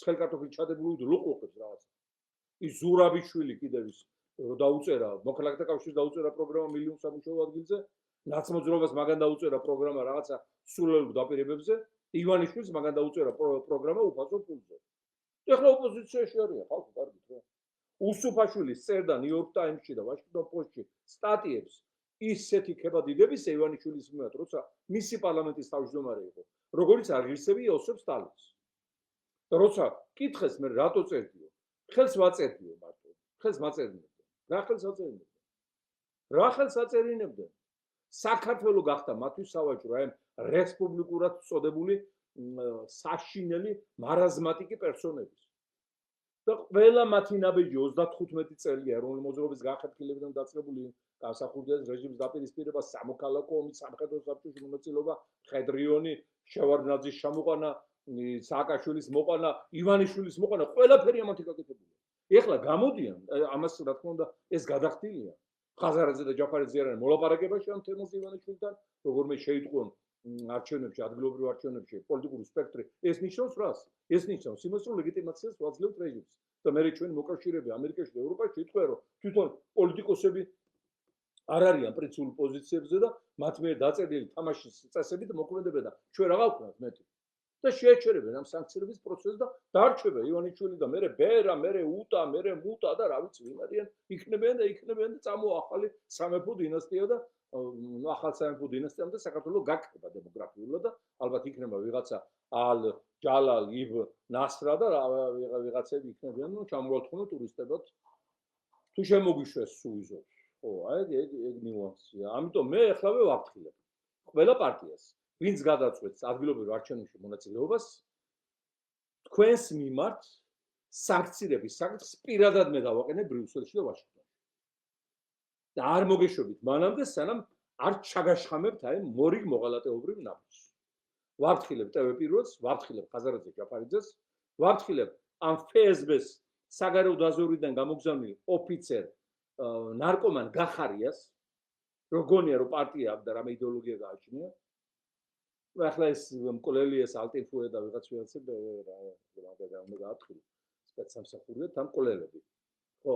ხელკარტოფილი ჩადებული ლოყლოყებს რაღაც. ის ზურაბიშვილი კიდევ ის რომ დაუწერა, მოქალაქეთა კავშირს დაუწერა პროგრამა მილიონ სამუშაო ადგილზე, ნაცმოძრაობას მაგან დაუწერა პროგრამა რაღაცა სულელურ დაპირებებზე, ივანიშვილს მაგან დაუწერა პროგრამა უფასო ფულზე. ეხლა ოპოზიციაში არიან, ხალხი კარგით რა. უსუფაშვილის წერდა ნიუ-იორკ ტაიმსში და ვაშინგტონ პოსტში სტატიებს ისეთი ქებადიდების ივანიშვილის მიმართ, როცა მისი პარლამენტის თავმჯდომარე იყო, როგორც აღირსები იოსებ სტალინს. და როცა კითხეს მე რატო წერდიო? ხელს ვაწერდიო მარტო. ხელს მაწერინებდა. რა ხელს აწერინებდა? რა ხელს აწერინებდა? საქართველო გახდა მათთვის სავაჭრო, აი რესპუბლიკურად წოდებული საშინელი მარაზმატიკი პერსონების. და ყველა მათი ნაბიჯი 35 წელია ეროვნული მოძრაობის განხეთქილებიდან დაწყებული განსახურდიას რეჟიმის დაპირისპირება, სამოქალაქო ომის სამხედრო საბჭოში მონაწილეობა, ხედრიონი, შევარდნაძის ჩამოყვანა, სააკაშვილის მოყვანა, ივანიშვილის მოყვანა, ყველაფერი ამათი გაკეთებულია. ეხლა გამოდიან, ამას რა თქმა უნდა ეს გადახდილია. ხაზარაძე და ჯაფარიძე არიან მოლაპარაკებაში ამ თემაზე ივანიშვილთან, როგორმე შეიტყვონ არჩევნებში, ადგილობრივ არჩევნებში პოლიტიკური სპექტრი. ეს ნიშნავს რას? ეს ნიშნავს იმას, რომ ლეგიტიმაციას ვაძლევთ რეჟიმს. და მე ჩვენი მოკავშირეები ამერიკაში და ევროპაში იტყვიან, რომ თვითონ პოლიტიკოსები არ არიან პრინციპულ პოზიციებზე და მათ მიერ დაწერილი თამაშის წესებით მოქმედებენ და ჩვენ რა გავქნათ მეტი. და შეეჩერებენ ამ სანქციების პროცესს და დარჩება ივანიშვილი და მერე ბერა, მერე უტა, მერე მუტა და რა ვიცი ვინ არიან, იქნებიან და წამოა ახალი სამეფო დინასტია და ახალ სამეფო დინასტიამ და საქართველოს გაქრება დემოგრაფიულად და ალბათ იქნება ვიღაცა ალ ჯალალ იბ ნასრა და ვიღაცები იქნებიან, ну ჩამოვალთხოვნო ტურისტებად თუ შემოგიშვეს სუიზო. ხო, აი ეგ ნიუანსია. ამიტომ მე ახლავე ვაფრთხილებ ყველა პარტიას, ვინც გადაწყვეტს ადგილობრივ არჩევნებში მონაწილეობას, თქვენს მიმართ სანქციების საკითხს პირადად მე დავაყენებ ბრიუსელში და ვაშინგტონში. და არ მოგეშვებით მანამდე, სანამ არ ჩაგაშხამებთ აი მორიგ მოღალატეობრივ ნაბიჯს. ვაფრთხილებ ტევე პირველს, ვაფრთხილებ ხაზარაძე ჯაფარიძეს, ვაფრთხილებ ამ ფსბ-ს საგარეო დაზვერვიდან გამოგზავნილი ოფიცერ ნარკომან გახარიას, როგორია რომ პარტია აქვს და რამე იდეოლოგია გააჩნია. ახლა ეს მკვლელი ეს ალტიფუე და ვიღაცები რა უნდა გაათქვი სპეცსამსახურია თან მკვლელები. ხო?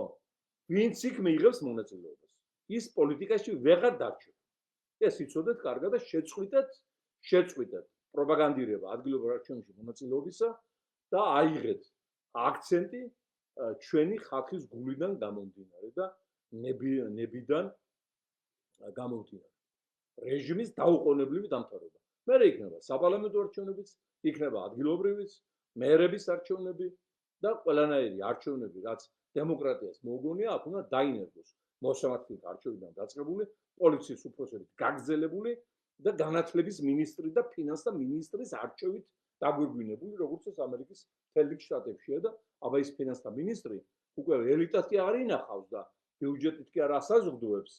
ვინც იქ მიიღებს მონაწილეობას. ის პოლიტიკაში ვეღარ დარჩება. ეს იცოდეთ კარგად და შეწყვიტეთ პროპაგანდირება ადგილობრივ არჩევნებში მონაწილეობისა და აიღეთ აქცენტი ჩვენი ხალხის გულიდან გამომდინარე და ნებიდან გამომდინარე. რეჟიმის დაუყოვნებლივი დამთავრება. მერე იქნება საპარლამენტო არჩევნებიც, იქნება ადგილობრივიც, მერების არჩევნები და ყველანაირი არჩევნები, რაც დემოკრატიას მოუგონია, აქ უნდა დაინერგოს მოსამართლეთა არჩევნიდან დაწყებული, პოლიციის უფროსებით გაგრძელებული და განათლების მინისტრი და ფინანსთა მინისტრის არჩევით დაგვირგვინებული, როგორც ეს ამერიკის თელიქ შტატებშია და აბა ის ფინანსთა მინისტრი უკვე ელიტას კი არ ინახავს და ბიუჯეტით კი არ ასაზრდოებს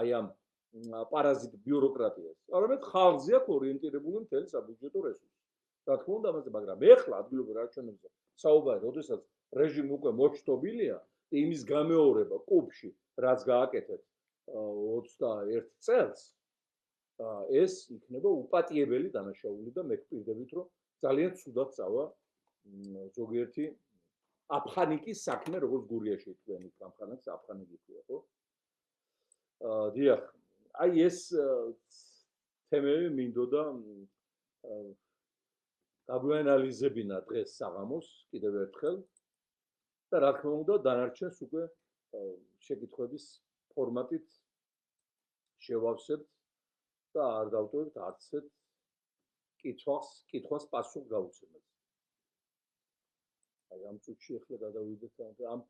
აი ამ პარაზიტ ბიუროკრატიას. არამედ ხალხზე აქვს ორიენტირებული მთელი საბიუჯეტო რესურსი. რა თქმა უნდა, ამაზე, მაგრამ ეხლა ადგილობრივ არჩევნებზე საუბარი, როდესაც რეჟიმი უკვე მოჩტობილია და იმის გამეორება კუბში, რაც გააკეთეთ 21 წელს, ეს იქნება უპატიებელი დანაშაული და მე ვფიქრობ, რომ ძალიან ცუდად წავა ზოგიერთი აფხანიკის საქმე, როგორც გურიაში თქვენი ამხანაკს აფხანიკი ქვია, ხო? დიახ, აი ეს თემები მინდოდა გაგვანალიზებინა დღეს საღამოს კიდევ ერთხელ და რა თქმა უნდა დანარჩენს უკვე შეკითხვების ფორმატით შევავსებთ და არ დავტოვებთ არც ერთ კითხვას პასუხ გაუცემთ. აი ამ წუთში ახლა გადავიდეთ ამ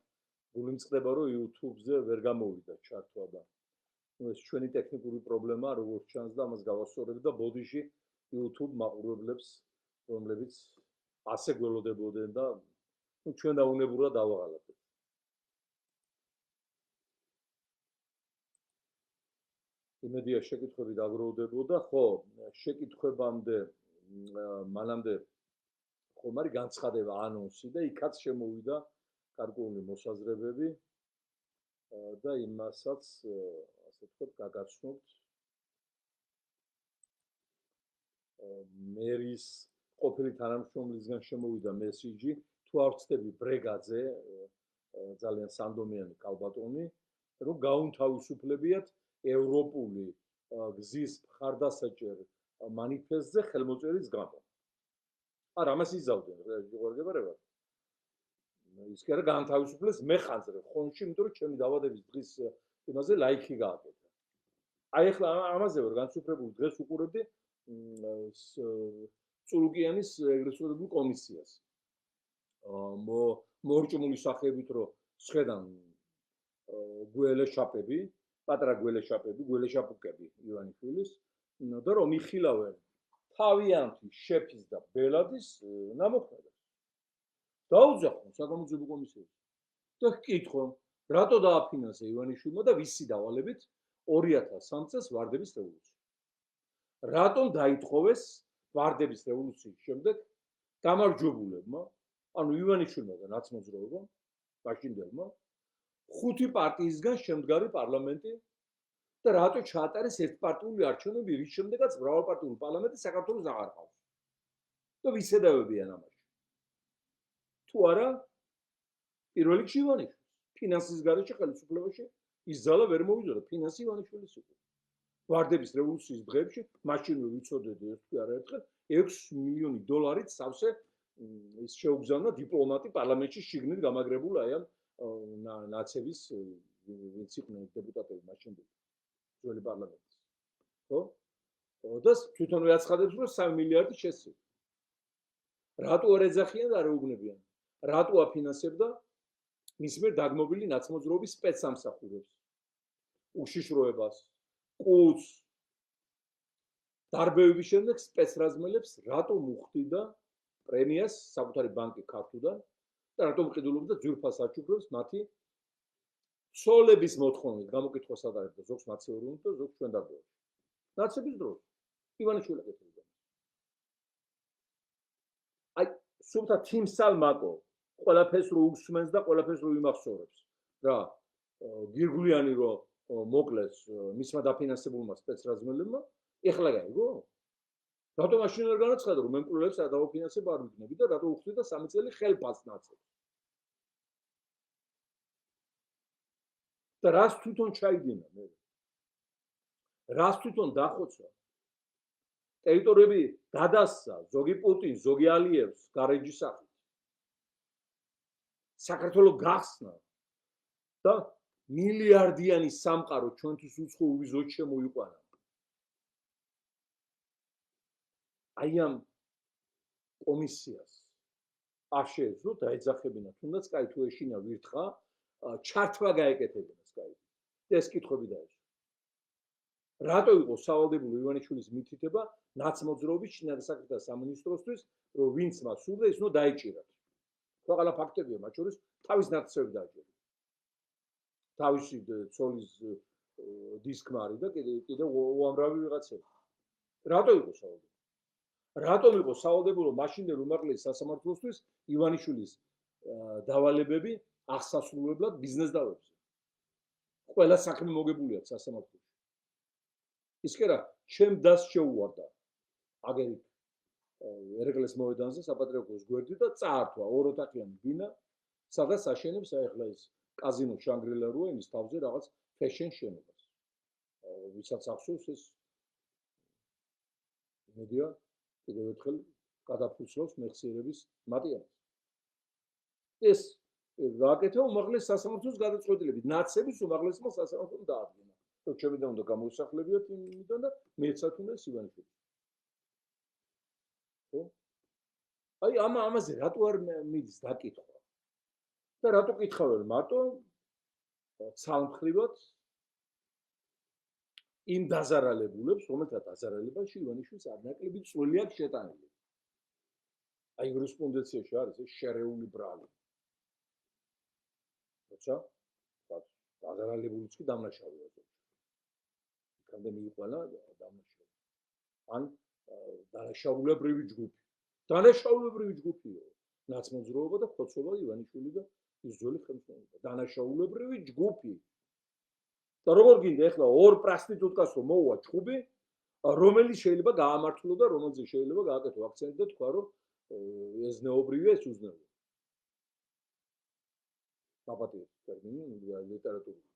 გულიმწყდება რომ YouTube-ზე ვერ გამოვიდა ჩართვა და ეს ჩვენი ტექნიკური პრობლემაა როგორც ჩანს და ამას გავასწორებ და ბოდიში YouTube მაყურებლებს რომლებიც ასე გველოდებოდნენ და ჩვენ დაუნებურად დავაღალატეთ. იმედია შეკითხვები დაგროვდებოდა, ხო, შეკითხვებამდე მანამდე ხომ არის განცხადება ანონსი და იქაც შემოვიდა გარკვეული მოსაზრებები და იმასაც ასე ვთქვათ გაგაცნობთ მერის ყოფილი თანამშრომლისგან შემოვიდა მესიჯი თუ არ ვწდები ბრეგაძე ძალიან სანდომიანი კალბატონი რომ გაუნთავისუფლებიათ ევროპული გზის მხარდასაჭერ მანიფესტზე ხელმოწერის გამო. არა, ამას იზავდნენ, გიყვარგებარებად. ის კი არა განთავისუფლეს მეხანძრე ხონში, იმიტომ რომ ჩემი დაბადების დღის იმაზე ლაიქი გააკეთა. აი ახლა ამაზე ვარ განსაკუთრებული დღეს უყურებდი წულუკიანის ეგრეთ წოდებულ კომისიას. მორჭმული სახეებით რომ შედან გველეშაპები, პატრა გველეშაპები, გველეშაპუკები ივანიშვილის და რომ იხილავენ თავიანთი შეფის და ბელადის ნამოქმედებს. დაუძახონ საგამოძიებო კომისიას. და ჰკითხონ, რატო დააფინანსა ივანიშვილმა და ვისი დავალებით 2003 წელს ვარდების რევოლუცია. რატომ დაითხოვეს ვარდების რევოლუციის შემდეგ გამარჯვებულებმა, ანუ ივანიშვილმა და ნაცმოძრაობამ, მაშინდელმა, 5 პარტიისგან შემდგარი პარლამენტი და რატო ჩაატარეს ერთპარტიული არჩევნები, რის შემდეგაც მრავალპარტიული პარლამენტი საქართველოს აღარ ყავს. და ვისედავებიან ამაში. თუ არა, პირველ რიგში ივანიშვილს, ფინანსის გარეშე ხელისუფლებაში იზალა ვერ მოვიდოდა, ფინანსი ივანიშვილის იყო. ვარდების რევოლუციის დღეებში მაშინვე ვიცოდები ეს თქვი არაერთხელ 6 მილიონი დოლარით სავსე ის შეუგზავნა დიპლომატი პარლამენტში შიგნით გამაგრებული აი ამ ნაცების ვინც იყვნენ დეპუტატები მაშინდელი ძველი პარლამენტის. ხო? და თვითონვე აცხადებს რომ 3 მილიარდი შესწირდა. რატო არ ეძახიან და არ ეუბნებიან? რატო აფინანსებდა მის მიერ დაგმობილი ნაცმოძრაობის სპეცსამსახურებს, უშიშროებას, კუც, დარბევების შემდეგ სპეცრაზმელებს რატო მოხდიდა პრემიას საკუთარი ბანკი ქართლიდან და რატომ ყიდულობდა ძვირფას საჩუქრებს მათი ცოლების მოთხოვნით გამოკითხვას ატარებდა ზოგს მაცეურუნით და ზოგს ჩვენ დარბევაში. ნაცების დროს ივანიშვილი აკეთებდა. აი სულთა თიმსალ მაკო ყველაფერს რო უსმენს და ყველაფერს რო იმახსოვრებს. რა გირგვლიანი რო მოკლეს მისმა დაფინანსებულმა სპეცრაზმელებმა, ეხლა გაიგო? რატო მაშინ არ განაცხადა რომ მემკვიდრეებს არ დავაფინანსებ არ ვიქნები და რატო უხდიდა 3 წელი ხელფასს ნაცვლად? და რას თვითონ ჩაიდინა მე? რას თვითონ დახოცა? ტერიტორიები გადასცა ზოგი პუტინს, ზოგი ალიევს გარეჯის სახით. საქართველოს გახსნა და მილიარდიანი სამყარო ჩვენთვის უცხო უვიზოდ შემოიყვანა. აი ამ კომისიას არ შეეძლო დაეძახებინა, თუნდაც კაი თუ ეშინა ვირთხა, ჩართვა გაეკეთებინას კაი. ეს კითხვები დაეშვა. რატო იყო სავალდებულო ივანიშვილის მითითება ნაცმოძრაობის შინაგან საქმეთა სამინისტროსთვის, რომ ვინც მას სურდა, ის უნდა დაეჭირათ. ყველა ფაქტებია, მათ შორის თავის ნაცვლად დააჭირა. თავისი ცოლის დისკმარი და კიდე უამრავი ვიღაცები. რატო იყო სავალდებულო? რატომ იყო სავალდებულო მაშინდელ უმაღლეს სასამართლოსთვის ივანიშვილის დავალებები აღსასრულებლად ბიზნეს დავებზე? ყველა საქმე მოგებულია სასამართლოში. ის კი რა, ჩემ დას შეუვარდა აგერით ერეკლეს მოედანზე საპატრიარქოს გვერდით და წაართვა ოროთახიანი ბინა, სადაც აშენებს ახლა ეს კაზინო შანგრილა როა იმის თავზე რაღაც ფეშენ შენობას. ვისაც ახსოვს ეს მედია კიდევ ერთხელ გადაფუძნავს მეხსიერების მატიანს. ეს გააკეთა უმაღლეს სასამართლოს გადაწყვეტილებით, ნაცების უმაღლესმა სასამართლომ დაადგინა. რომ ჩემიდან უნდა გამოსახლებიათ იმიდან და მეცათ უნდა ივანიშვილი. ხო? აი ამაზე რატო არ მიდის დაკითხვა? და რატო კითხავენ მარტო ცალმხრივად იმ დაზარალებულებს, რომელთა დაზარალებაში ივანიშვილს არ ნაკლები წვლილი აქვს შეტანილი. აი კორესპონდენციაში არის ეს შერეული ბრალი. როცა დაზარალებულიც კი დამნაშავეა. იქამდე მიიყვანა დამნაშავე. ან დანაშაულებრივი ჯგუფი. დანაშაულებრივი ჯგუფიო. ნაცმოძრაობა და ხოცობა ივანიშვილი და ის ძველი ხელმძღვანელი. დანაშაულებრივი ჯგუფი. და როგორ გინდა ეხლა ორ პრასტიტუტკას რომ მოუვა ჩხუბი, რომელიც შეიძლება გაამართლო და რომელზე შეიძლება გააკეთო აქცენტი და თქვა რომ ეს ზნეობრივია, ეს უზნეობრივია. დაპატიეთ ტერმინი ლიტერატურული.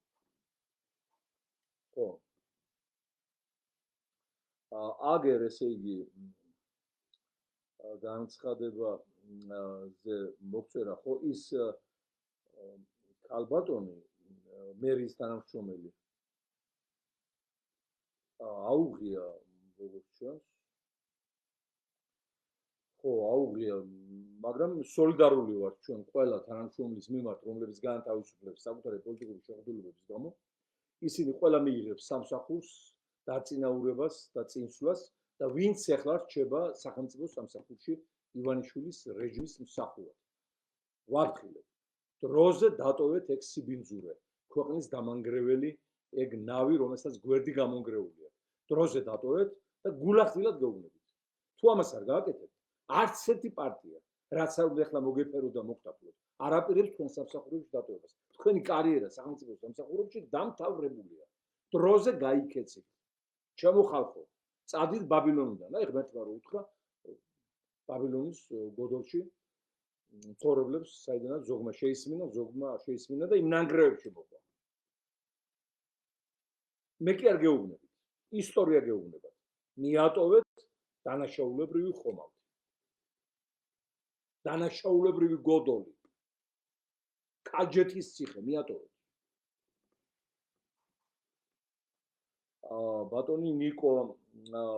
ხო. აგერ ესე იგი განცხადებაზე მოგწერა ხო ის ქალბატონი მერის თანამშრომელი აუღია როგორც ჩანს ხო აუღია მაგრამ სოლიდარული ვარ ჩვენ ყველა თანამშრომლის მიმართ რომლებიც განთავისუფლებს საკუთარი პოლიტიკური შეხედულებების გამო ისინი ყველა მიიღებს სამსახურს დაწინაურებას და წინსვლას და ვინც ახლა რჩება სახელმწიფო სამსახურში ივანიშვილის რეჟიმის მსახურად. ვაფრთხილებ. დროზე დატოვეთ ეგ სიბინძურე, ქვეყნის დამანგრეველი ეგ ნავი, რომელსაც გვერდი გამონგრეულია. დროზე დატოვეთ და გულახდილად გეუბნებით. თუ ამას არ გააკეთებთ, არც ერთი პარტია, რაც არ უნდა ახლა მოგეფერო და მოგტაფლოთ, არ აპირებს თქვენ სამსახურებში დატოვებას. თქვენი კარიერა სახელმწიფო სამსახურებში დამთავრებულია. დროზე გაიქეცით. ჩემო ხალხო, წადით ბაბილონიდან. აი ღმერთმა რო უთხრა ბაბილონის გოდოლში მცხოვრებლებს, საიდანაც ზოგმა შეისმინა, ზოგმა არ შეისმინა და იმ ნანგრევებში მოყვა. მე კი არ გეუბნებით. ისტორია გეუბნებათ. მიატოვეთ დანაშაულებრივი ხომალდი. დანაშაულებრივი გოდოლი. კაჯეთის ციხე მიატოვეთ. ბატონი ნიკო,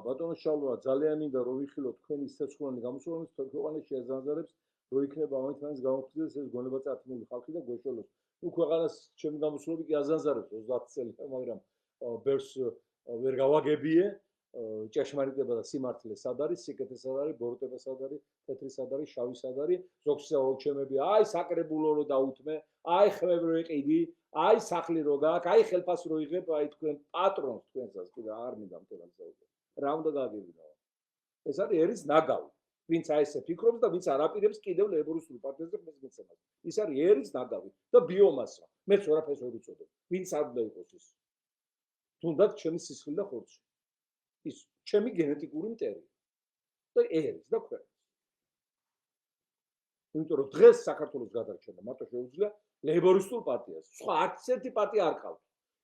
ბატონო შალვა, ძალიან მინდა რომ ვიხილოთ თქვენი სეცხოვანი გამოსვლების ქვეყანაში შეეზანზარებს, რომ იქნება ამიტომაც გამოფხიზდეს ეს გონება წართმული ხალხი და გვეშველოს. ნუ ქვეყანას ჩემი გამოსვლები კი აზანზარებს 30 წელი, მაგრამ ბერს ვერ გავაგებიე, ჭეშმარიტება და სიმართლე სად არის, სიკეთე სად არის, ბოროტება სად არის, თეთრი სად არის, შავი სად არის, ზოგსა ოჩემები, აი საკრებულო რო დაუთმე, აი ხმებ რო ეყიდი, აი სახლი რო გააკ, აი ხელფასი რო იღებ, აი თქვენ პატრონს თქვენსაც კიდე არ მინდა მთლად ზაუდე. რა უნდა გააგებინა? ეს არის ერის ნაგავი. ვინც აი ესე ფიქრობს და ვინც არ აპირებს კიდევ ლეიბორისტულ პარტიაზე ხმის მიცემას. ის არის ერის ნაგავი და ბიომასა. მეც ვერაფერს ვერ ვიცოდებ. ვინც არ უნდა იყოს ის. თუნდაც ჩემი სისხლი და ხორცი. ის ჩემი გენეტიკური მტერი. და ერის და ქვევრი. იმიტომ რომ დღეს საქართველოს გადარჩენა მარტო შეუძლია ლეიბორისტულ პარტიას. სხვა არც ერთი პარტია არ ყავს.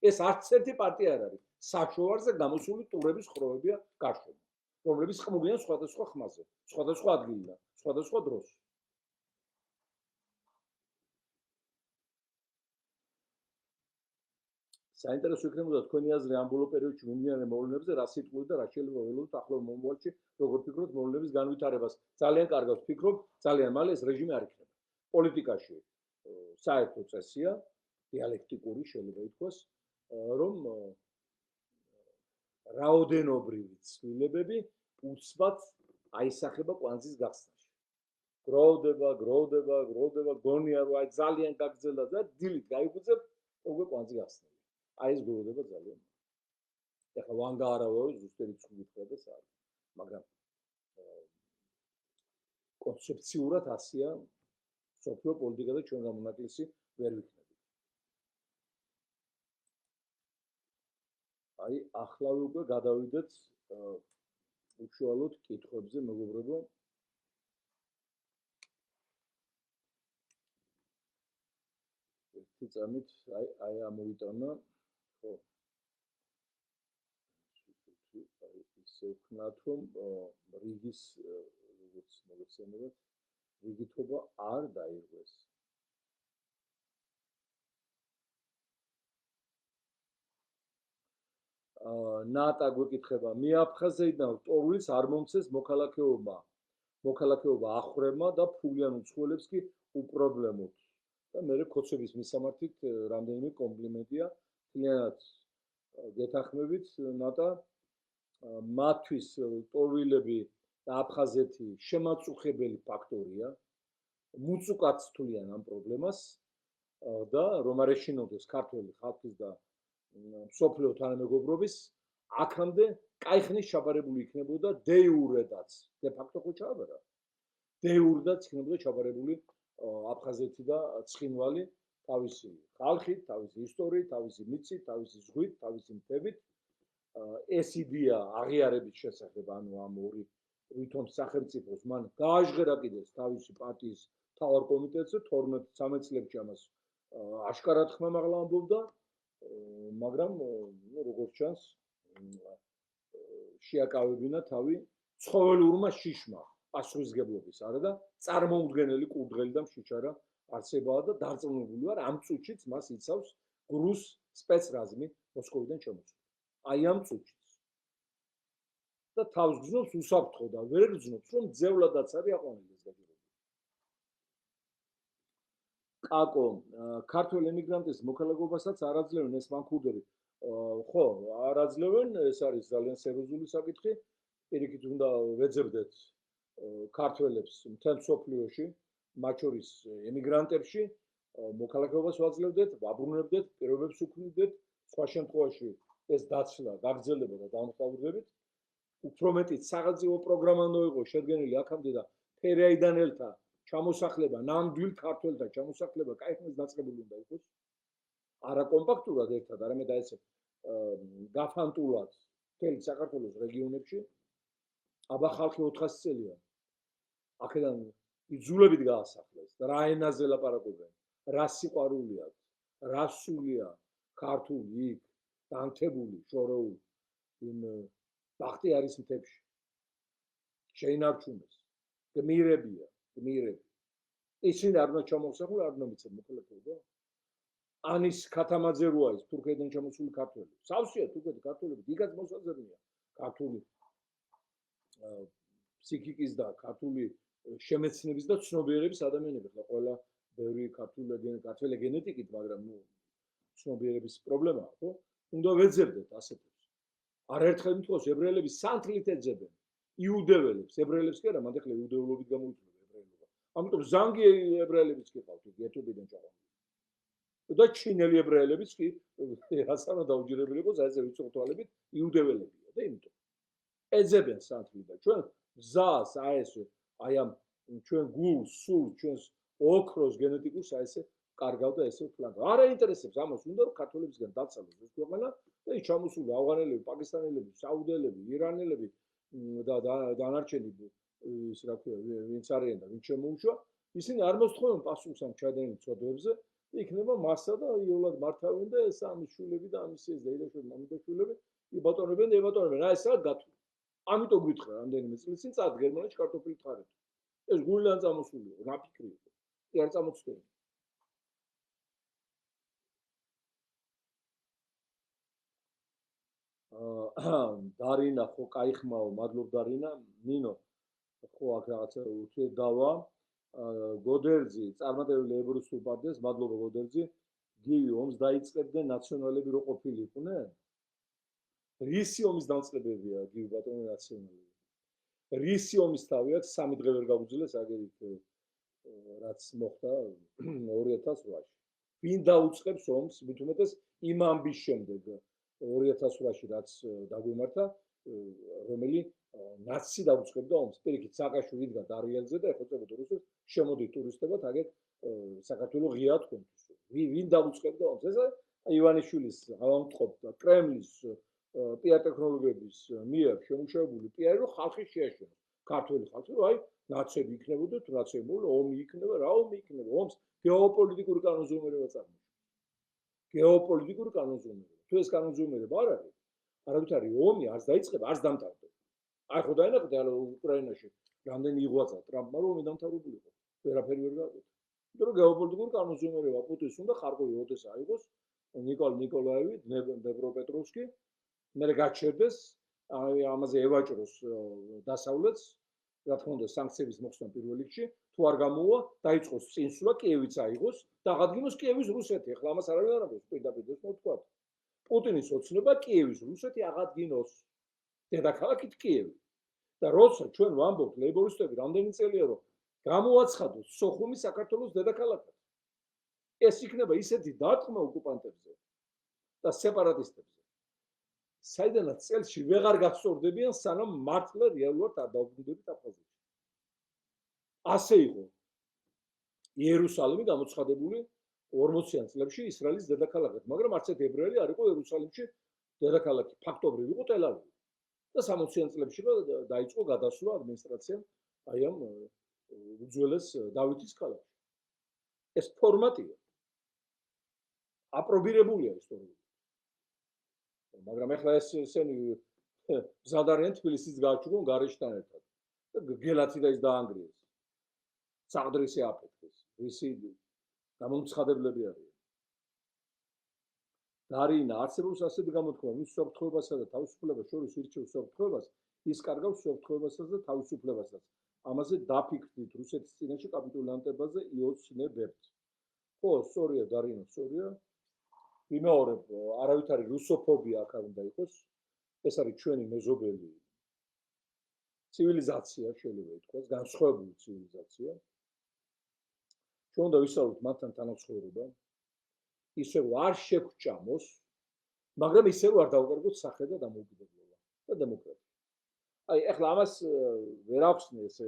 ეს არც ერთი პარტია არ არის. საშოვარზე გამოსული ტურების ხროვებია გაშვება. რომლებიც ხმობიან სხვადასხვა ხმაზე, სხვადასხვა ადგილიდან, სხვადასხვა დროს. საინტერესო იქნებოდა თქვენი აზრი ამ ბოლო პერიოდში მიმდინარე მოვლენებზე, რა სიტყვით და რა შეიძლება ველოდოთ ახლო მომავალში, როგორ ფიქრობთ მოვლენების განვითარებას. ძალიან კარგად ვფიქრობ, ძალიან მალე ეს რეჟიმი არ იქნება. პოლიტიკაში საერთო წესია, დიალექტიკური შეიძლება ითქვას, რომ რაოდენობრივი ცვლილებები უცბად აისახება კვანძის გახსნაში. გროვდება, გონია რომ აი ძალიან გაგრძელდა და დილით გაიგუძებ, უკვე კვანძი გახსნილი. აი ეს გროვდება ძალიან. ეხლა ვანგა არა ვარ, ზუსტად ვიტყვი და სა. მაგრამ კონცეფციურად ასია სოფიო პოლიტიკა და ჩვენ გამონაკლისი ვერ ვიქნებით. აი ახლა უკვე გადავიდეთ უშუალოდ კითხვებზე, მეგობრებო. ერთი წამით აი ამოვიტანა, ხო. ისე ვქნათ, რომ რიგის როგორც მოგეცემებათ, რიგითობა არ დაირღვეს. ნატა გვეკითხება, მიაფხაზეიდან ტორულის არ მომცეს მოქალაქეობა ახრებმა და ფულიან უცხოელებს კი უპრობლემოდ. და მე ქოცების მისამართით რამდენიმე კომპლიმენტია. თლიანად გეთანხმებით, ნატა, მათთვის ტორვილები და აფხაზეთი შემაწუხებელი ფაქტორია. მუწუკაც თვლიან ამ პრობლემას და რომ არ ეშინოდეს ქართული ხალხის და სოფლიო თანამეგობრობის აქამდე კაი ხნის ჩაბარებული იქნებოდა დე-იურედაც, დე-ფაქტო ხო ჩააბარა. დე-იურედაც იქნებოდა ჩაბარებული აფხაზეთი და ცხინვალი თავისი ხალხით, თავისი ისტორიით, თავისი მიწით, თავისი ზღვით, თავისი მთებით. ეს იდეა აღიარების შესახებ, ანუ ამ ორი ვითომ სახელმწიფოს მან გააჟღერა კიდეც თავისი პარტიის მთავარ კომიტეტზე 12-13 წლებში ამას აშკარად ხმა მაღლა ამბობდა, მაგრამ როგორც ჩანს შეაკავებინა თავი ცხოველურმა შიშმა პასუხისგებლობის არა და წარმოუდგენელი კურდღელი და მშიჩარა არსებაა და დარწმუნებული ვარ ამ წუთშიც მას იცავს გრუს სპეცრაზმი მოსკოვიდან ჩამოსული. აი ამ წუთშიც. და თავს გზნობს უსაფრთხო და ვერ გზნობს რომ ძევლადაც არის აყვანილი ეს გაჯერებული. კაკო, ქართველ ემიგრანტის მოქალაქეობასაც არ აძლევენ ეს მანქურდები. ხო, არ აძლევენ, ეს არის ძალიან სერიოზული საკითხი. პირიქით უნდა ვეძებდეთ ქართველებს მთელ მსოფლიოში, მათ შორის ემიგრანტებში მოქალაქეობას ვაძლევდეთ, ვაბრუნებდეთ, პირობებს უქმნიდეთ, სხვა შემთხვევაში ეს დაცვა გაგრძელება და დამხმარებლებით. უფრო მეტიც სახელმწიფო პროგრამა უნდა იყოს შედგენილი აქამდე და ფერაიდანელთა ჩამოსახლება, ნამდვილ ქართველთა ჩამოსახლება კაი ხნის დაწყებული უნდა იყოს. არა კომპაქტურად ერთად, არამედ აი ესე გაფანტულად მთელ საქართველოს რეგიონებში. აბა ხალხი 400 წელია. აქედან იძულებით გაასახლეს და რა ენაზე ლაპარაკობენ, რა სიყვარული აქვს, რა სულია ქართული იქ დანთებული, შორეული იმ ბახტიარის მთებში. შეინარჩუნეს. გმირებია, გმირები. ისინი არ უნდა ჩამოსახლონ, არ უნდა მიცემ მოქალაქეობა. ანის ქათამაძე როა ის თურქეთიდან ჩამოსული ქართველი. სავსეა თურქეთი ქართველები, დიდად მოსაზრებია ქართული ფსიქიკის და ქართული შემეცნების და ცნობიერების ადამიანები. ხა ყველა ბევრი ქართველი გენეტიკით, მაგრამ ცნობიერების პრობლემაა, ხო? უნდა ვეძებდეთ ასეთებს. არაერთხელ მithos ებრაელები სანთლით ეძებენ იუდეველებს, ებრაელებს კი არა, მანდ ახლა იუდეველობით გამოიწვია ებრაელობა. ამიტომ ზანგი ებრაელებიც კი ყავთ ეთიოპიიდან ჩაყვანილი. და ჩინელი ებრაელებიც კი ასანა დაუჯერებელი იყო, ზაეზე ვიწროთვალებით იუდეველებია და იმიტომ ეძებენ სანთლით და ჩვენ გზას აი ეს აი ამ ჩვენ გულს, სულს, ჩვენს ოქროს გენეტიკურს აი ესე კარგავ და ესე ვფლანგავ. არ აინტერესებს ამას უნდა რომ ქართველებისგან დაცალოს ეს ქვეყანა და ის ჩამოსული ავღანელები, პაკისტანელები, საუდელები, ირანელები და დანარჩენი ის რა ქვია, ვინც არიან და ვინც შემოუშვა, ისინი არ მოსთხოვენ პასუხს ამ ჩადენილ ცოდვებზე და იქნება მასა და იოლად მართავენ და ეს ამის შვილები და ამის ეს დაიდაშვილი მამიდაშვილები იბატონებენ და ებატონებენ. აი ესაა გათვლი. ამიტომ გითხრა რამდენიმე წლის წინ წად გერმანიაში კარტოფილით ხარეთ. ეს გულიდან წამოსული რა ფიქრი იყო? კი არ წამოწდენი. დარინა ხო кайხმაო, მადლობ დარინა. ნინო ხო აქ რაღაცა უთედა გოდერძი წარმატებული ევროსულ პარტიას, მადლობა გოდერძი. გივი ომს დაიწყებდნენ ნაციონალები რო ყოფილიყვნენ? რისი ომის დამწყებებია გივი ბატონო ნაციონალები? რისი ომის თავი აქვს 3 დღე ვერ გაგვიძლეს აგერით რაც მოხდა 2008-ში. ვინ დაუწყებს ომს? მით უმეტეს იმ ამბის შემდეგ 2008-ში რაც დაგვიმართა, რომელი ნაცი დაუწყებდა ომს. პირიქით სააკაშვილი იდგა დარიელზე და ეხოწებოდა რუსებს, შემოდით ტურისტებად, აგეთ საქართველოს ღია თქვენთვის. ვინ დაუწყებდა ომს? ეს ივანიშვილის ავამტყობდა კრემლის პიარ ტექნოლოგიების მიერ შემუშავებული პიარი რომ ხალხი შეაშენოს. ქართული ხალხი რომ აი ნაცები იქნებოდა, თუ ნაცები მოულა, ომი იქნება, რა ომი იქნება? ომს გეოპოლიტიკური კანონზომიერება წარმოშობს. გეოპოლიტიკური კანონზომიერება. თუ ეს კანონზომიერება არ არის, არავით არის ომი არც დაიწყება, არც დამთავრდება. აი ხო დაინახეთ ალ უკრაინაში რამდენი იღვაცა ტრამპმა რომ ომი დამთავრებულიყო. ვერაფერი ვერ გააკეთა. იმიტომ რომ გეოპოლიტიკური კანონზომიერება პუტინს უნდა ხარკოვი ოდესა აიღოს ნიკოლაევი, დნეპროპეტროვსკი, მერე გაჩერდეს, აი ამაზე ევაჭროს დასავლეთს, რა თქმა უნდა სანქციების მოხსნა პირველ რიგში, თუ არ გამოვა, დაიწყოს წინსვლა, კიევიც აიღოს და აღადგინოს კიევის რუსეთი. ახლა ამას არავინ არ ამბობს, პირდაპირ ეს მოთქვა. პუტინის ოცნება კიევის რუსეთი აღადგინოს. დედაქალაქით კიევი. და როცა ჩვენ ვამბობთ ლეიბორისტები რამდენი წელია რომ გამოაცხადოს სოხუმი საქართველოს დედაქალაქად. ეს იქნება ისეთი დარტყმა ოკუპანტებზე და სეპარატისტებზე. საიდანაც წელში ვეღარ გასწორდებიან სანამ მართლა რეალურად არ დაუბრუნდებით აფხაზეთში. ასე იყო იერუსალიმი გამოცხადებული 40-იან წლებში ისრაელის დედაქალაქად, მაგრამ არც ერთ ებრაელი არ იყო იერუსალიმში დედაქალაქი, ფაქტობრივ იყო ტელ-ავივი. და 60-იან წლებში დაიწყო გადასვლა ადმინისტრაციამ აი ამ უძველეს დავითის ქალაქში. ეს ფორმატია. აპრობირებულია ისტორიულად. მაგრამ ახლა ესენი მზად არიან თბილისის გააჩუქონ გარეშთან ერთად. და გელათი და ის დაანგრიეს. საყდრისი აფეთქეს. ვისი გამომცხადებლები არიან. დარინა არსებობს ასეთი გამოთქმა, ვინც სოფთხოვებასა და თავისუფლებას შორის ირჩევს სოფთხოვებას, ის კარგავს სოფთხოვებასაც და თავისუფლებასაც. ამაზე დაფიქრდით რუსეთის წინაშე კაპიტულანტებაზე იოცნებებთ. ხო, სწორია დარინა, სწორია. ვიმეორებ, არავითარი რუსოფობია აქ არ უნდა იყოს. ეს არის ჩვენი მეზობელი ცივილიზაცია, შეიძლება ითქვას, განსხვავებული ცივილიზაცია. ჩვენ უნდა ვისაუბროთ მათთან თანაცხოვრება. ისე რომ არ შეგვჭამოს, მაგრამ ისე რომ არ დავუკარგოთ სახე და დამოუკიდებლობა და დემოკრატია. აი, ახლა ამას ვერ ახსნე ესე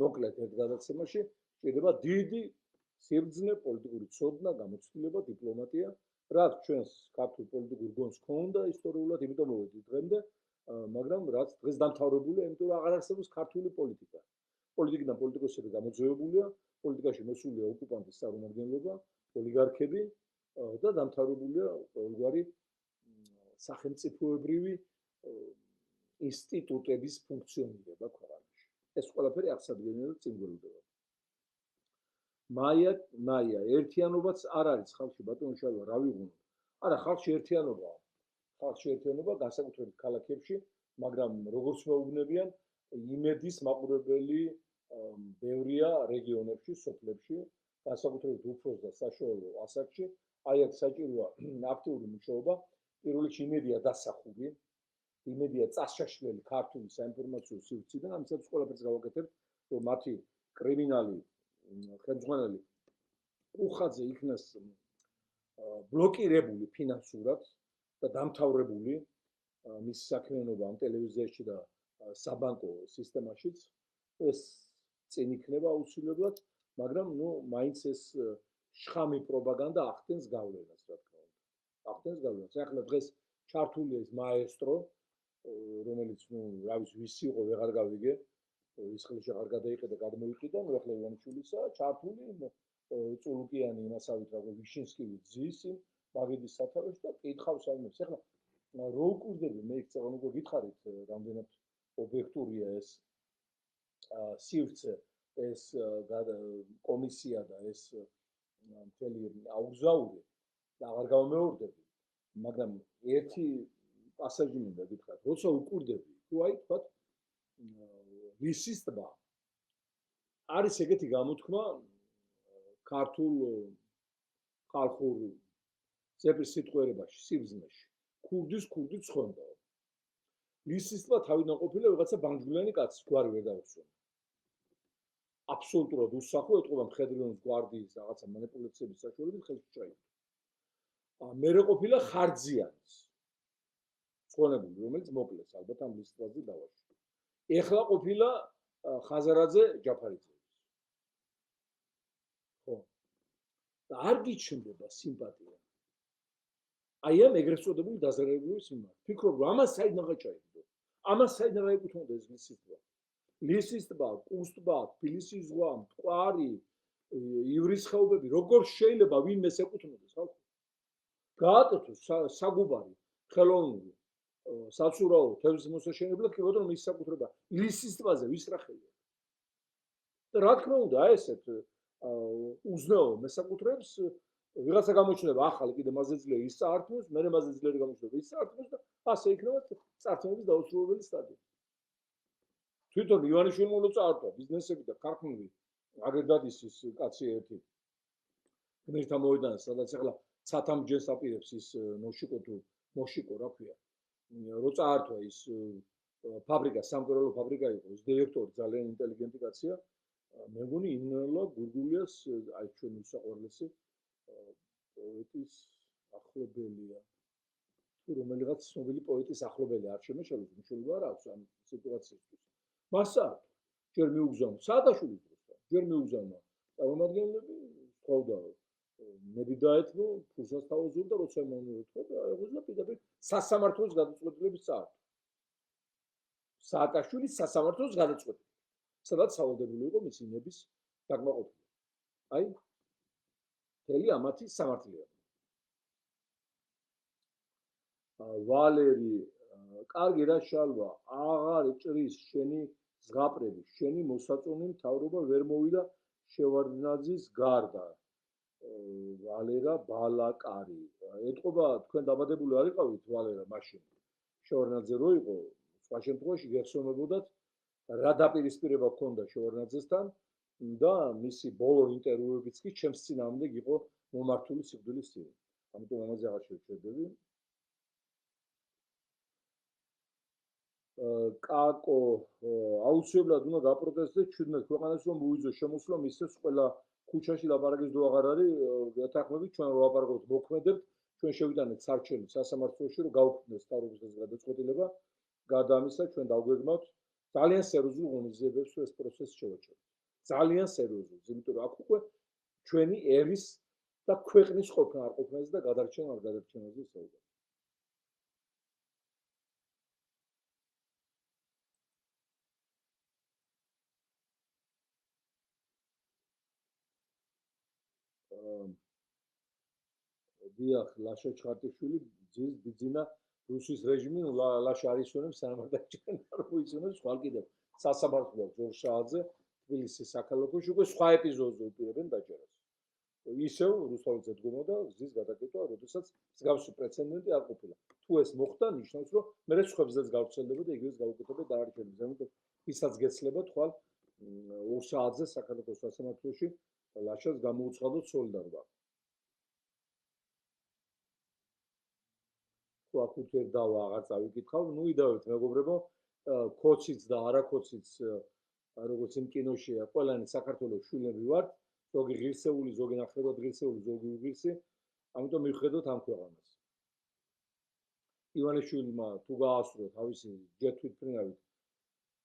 მოკლედ ერთ გადაცემაში, შეიძლება დიდი სიბრძნე, პოლიტიკური ცოდნა, გამოცდილება, დიპლომატია, რაც ჩვენს ქართულ პოლიტიკურ გონს ჰქონდა ისტორიულად, იმიტომ მოვედი დღემდე, მაგრამ რაც დღეს დამთავრებულია, იმიტომ რომ აღარ არსებობს ქართული პოლიტიკა. პოლიტიკიდან პოლიტიკოსები გამოძევებულია, პოლიტიკაში მოსულია ოკუპანტის წარმომადგენლობა, ოლიგარქები და დამთავრებულია ყოველგვარი სახელმწიფოებრივი ინსტიტუტების ფუნქციონირება ქვეყანაში. ეს ყველაფერი აღსადგენელი და წინგველდება. მაია, ერთიანობაც არ არის ხალხში ბატონო შალვა, რა ვიღუნოთ? არა, ხალხში ერთიანობაა. ხალხში ერთიანობა განსაკუთრებით ქალაქებში, მაგრამ როგორც მეუბნებიან, იმედის მაყურებელი ბევრია რეგიონებში, სოფლებში, განსაკუთრებით უფროს და საშუალო ასაკში. აი აქ საჭიროა აქტიური მუშაობა, პირველ რიგში იმედია დასახული, იმედია წასაშლელი ქართული საინფორმაციო სივრციდან, ამისაც ყველაფერს გავაკეთებთ, რომ მათი კრიმინალი ხელმძღვანელი უხაძე იქნას ბლოკირებული ფინანსურად და დამთავრებული მის საქმიანობა ამ ტელევიზიაში და საბანკო სისტემაშიც. ეს წინ იქნება აუცილებლად, მაგრამ მაინც ეს შხამი პროპაგანდა ახდენს გავლენას, რა თქმა უნდა. ახდენს გავლენას. ახლა დღეს ჩართულია ეს მაესტრო, რომელიც რა ვიცი, ვის იყო, ვეღარ გავიგე. ის ხელში აღარ გადაიყიდა, გადმოიყიდა, ახლა ივანიშვილისა, ჩართული წულუკიანი იმასავით, რა ვიშინსკივი ძის იმ მაგიდის სათავეში და კითხავს აიმებს. ახლა რო უკურდები, მე იქ წეღან უკვე გითხარით, რამდენად ობიექტურია ეს სივრცე, ეს კომისია და ეს მთელი აუგზაური და აღარ გავმეორდები, მაგრამ ერთი პასაჟი მინდა გითხრათ, როცა უკურდები, თუ აი თქვათ ლისის ტბა არის ეგეთი გამოთქმა ქართულ ხალხურ ზეპრის სიტყვიერებაში, სიბზნეში. ქურდის ცხონდაო. ლისის ტბა თავიდან ყოფილა ვიღაცა ბანჯგვლიანი კაცი, გვარი ვერ დავუსვენ. აბსოლუტურად უსახო ეთყობა მხედრიონის გვარდიის რაღაცა მანიპულაციების საშუალებით ხელში ჩაიგდო. მერე ყოფილა ხარძიანის ცხონებული, რომელიც მოკლეს ალბათ ამ ლისის ტბაზე დავაში. ეხლა ყოფილა ხაზარაძე ჯაფარიძეების. ხო. და არ გიჩნდება სიმპათია. აი ამ ეგრეთ წოდებული დაზარალებული სიმართლე. ფიქრობ, რომ ამას საიდან გაჭაიდო? ამას საიდან გაეკუთვნოდა ეს ლისის ტბა? ლისის ტბა, კუს ტბა, თბილისის ზღვა, მტკვარი, ივრის ხეობები, როგორ შეიძლება ვინმეს ეკუთვნოდეს ხალხო? გააკეთოს საგუბარი, ხელოვნური, საცურაო, თევზის მოსაშენებლად კი ბატონო მის საკუთრება. ლისის ტბაზე ვის რა ხელია? და რა თქმა უნდა, აი ესეთ უზნეო მესაკუთრებს ვიღაცა გამოჩნდება ახალი კიდე მასზე ძლიერი ის წაართმევს, მერე მასზე ძლიერი გამოჩნდება ის წაართმევს და ასე იქნება წარქმების დაუსრულებელი სტადია. თვითონ ივანიშვილმა უნდა წაართვა ბიზნესები და ქარხნები, აგერ დადის ის კაცი ერთი. გმირთა მოედანს, სადაც ახლა ცათამბჯენს აპირებს ის მოშიკო რა ქვია. რო წაართვა ის ფაბრიკა, სამკერვალო ფაბრიკა იყო, ის დირექტორი ძალიან ინტელიგენტი კაცია. მე მგონი ინელა გურგულიას აი ჩვენ უსაყვარლესი პოეტის ახლობელია. თუ რომელიღაც ცნობილი პოეტის ახლობელი არ შემეშალოს, მნიშვნელობა არ აქვს ამ სიტუაციისთვის. მასა ჯერ მიუგზავნა საათაშვილის დროს, ჯერ მიუგზავნა წარმომადგენლები, თხოვდა ნები დაეთმო, ფულსაც თავაზობდა, როცა მომეოთხო და ეგონა პირდაპირ სასამართლოს გადაწყვეტილების წაართვა. საათაშვილის სასამართლოს გადაწყვეტილება. სადაც სავალდებული იყო მისი ნების დაკმაყოფილება. აი მთელი ამათი სამართლია. ვალერი, კარგი რა შალვა, აღარ ჭრის შენი ზღაპრები, შენი მოსაწონი მთავრობა ვერ მოვიდა შევარდნაძის გარდა. ვალერა ბალაკარი. ეთყობა თქვენ დაბადებული არ იყავით ვალერა მაშინ. შევარდნაძე რო იყო, სხვა შემთხვევაში გეხსოვებოდათ რა დაპირისპირება ჰქონდა შევარდნაძესთან და მისი ბოლო ინტერვიუებიც კი ჩემს წინააღმდეგ იყო მომართული სიკვდილის წინ. ამიტომ ამაზე აღარ შევჩერდები. კაკო აუცილებლად უნდა გაპროტესტდეს ჩვენს ქვეყანას რომ უიზო შემოსვლა მისცეს ყველა ქუჩაში ლაპარაკის დრო აღარ არის ეთანხმებით ჩვენ ვლაპარაკობთ მოქმედებთ ჩვენ შევიტანეთ სარჩელი სასამართლოში რომ გაუქმდეს თავრობის გადაწყვეტილება გარდა ამისა ჩვენ დავგვეგმავთ ძალიან სერიოზულ ღონისძიებებს რომ ეს პროცესი შევაჩეროთ ძალიან სერიოზულ იმიტომ რომ აქ უკვე ჩვენი ერის და ქვეყნის ყოფნა არ ყოფნაზე და გადარჩენა არ გადარჩენაზე საუბარი დიახ, ლაშა ჩხარტიშვილი ძის ბიძინა რუსის რეჟიმი ლაშა არ ისვენებს სანამ დაჭერენ არ მოიწონებს ხვალ კიდევ სასამართლო ზორშააძე თბილისის საქალაქოში უკვე სხვა ეპიზოდზე უპირებენ დაჭერას. ისევ რუსთაველზე დგომოდა ზის გადაკეთება, როდესაც მსგავსი პრეცედენტი არ ყოფილა. თუ ეს მოხდა, ნიშნავს, რომ მერე სხვებზეც გავრცელდება და იგივეს გაუკეთებდა დაარჩენებს. ამიტომ ვისაც გეცლება თვალ ორშააძე საქართველოს სასამართლოში ლაშას გამოუცხადოთ სოლიდარობა. აქ დავა აღარ წავიკითხავ, ნუ იდავით მეგობრებო, ქოციც და არაქოციც როგორც იმ კინოშია, ყველანი საქართველოს შვილები ვართ, ზოგი ღირსეული, ზოგი ნახევრად ღირსეული, ზოგი უღირსი, ამიტომ მივხედოთ ამ ქვეყანას. ივანიშვილმა თუ გაასრულა თავისი ჯერ თვითმფრინავით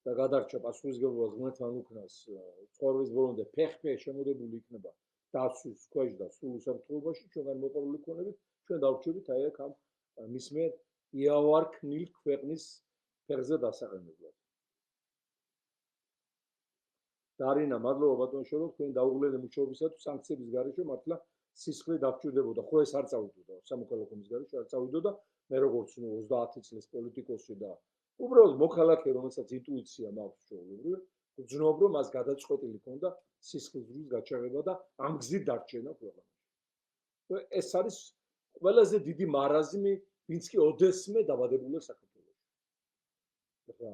და გადარჩა პასუხისმგებლობა ღმერთთან უკნას ცხოვრების ბოლომდე ფეხ-ფეხ შემოდებული იქნება დაცვის ქვეშ და სულ უსაფრთხოებაში ჩვენგან მოყოლული ქონებით ჩვენ დავრჩებით აი აქ ამ მის მიერ იავარქნილ ქვეყნის ფეხზე დასაყენებლად. დარინა, მადლობა ბატონო შევრო თქვენ დაუღლელი მუშაობისათვის სანქციების გარეშე მართლა სისხლი დაგჭირდებოდა. ხო ეს არ წავიდოდა სამოქალაქო ომის გარეშე არ წავიდოდა მე როგორც 30 წლის პოლიტიკოსი და უბრალოდ მოქალაქე რომელსაც ინტუიცია მაქვს ჩვეულებრივ გძნობ რომ მას გადაწყვეტილი ქონდა სისხლის ზრდის გაჩაღება და ამ გზით დარჩენა ქვეყანაში. ეს არის ყველაზე დიდი მარაზმი ვინც კი ოდესმე დაბადებულია საქართველოში. ახლა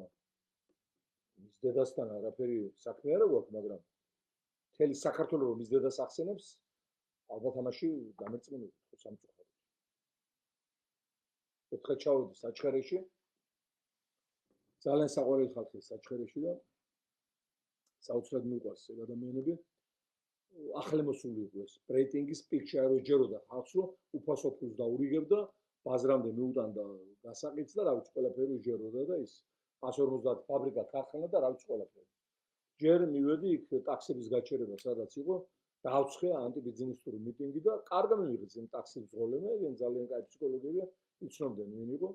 მის დედასთან არაფერი საქმე არ აქვს, მაგრამ მთელი საქართველო რომ მის დედას ახსენებს, ალბათ ამაში გამერწმუნებით სამწუხაროდ. ერთხელ ჩავედი საჩხერეში, ძალიან საყვარელი ხალხი საჩხერეში და საოცრად მიყვარს ეს ადამიანები. ახალმოსული იყო ეს რეიტინგის პიკში არ ეჯეროდა ხალხს, რომ უფასო ფულს დაურიგებდა, ბაზრამდე მიუტანდა გასაყიდს და რა ვიცი ყველაფერი ეჯეროდა და ის 150 ფაბრიკა ქარხანა და რა ვიცი ყველაფერი. ჯერ მივედი იქ ტაქსების გაჩერება სადაც იყო, დავცხე ანტიბიზნესური მიტინგი და კარგა მივიღეს იმ ტაქსის ძღოლებმა, ეგენ ძალიან კაი ფსიქოლოგია, იცნობდნენ ვინ იყო.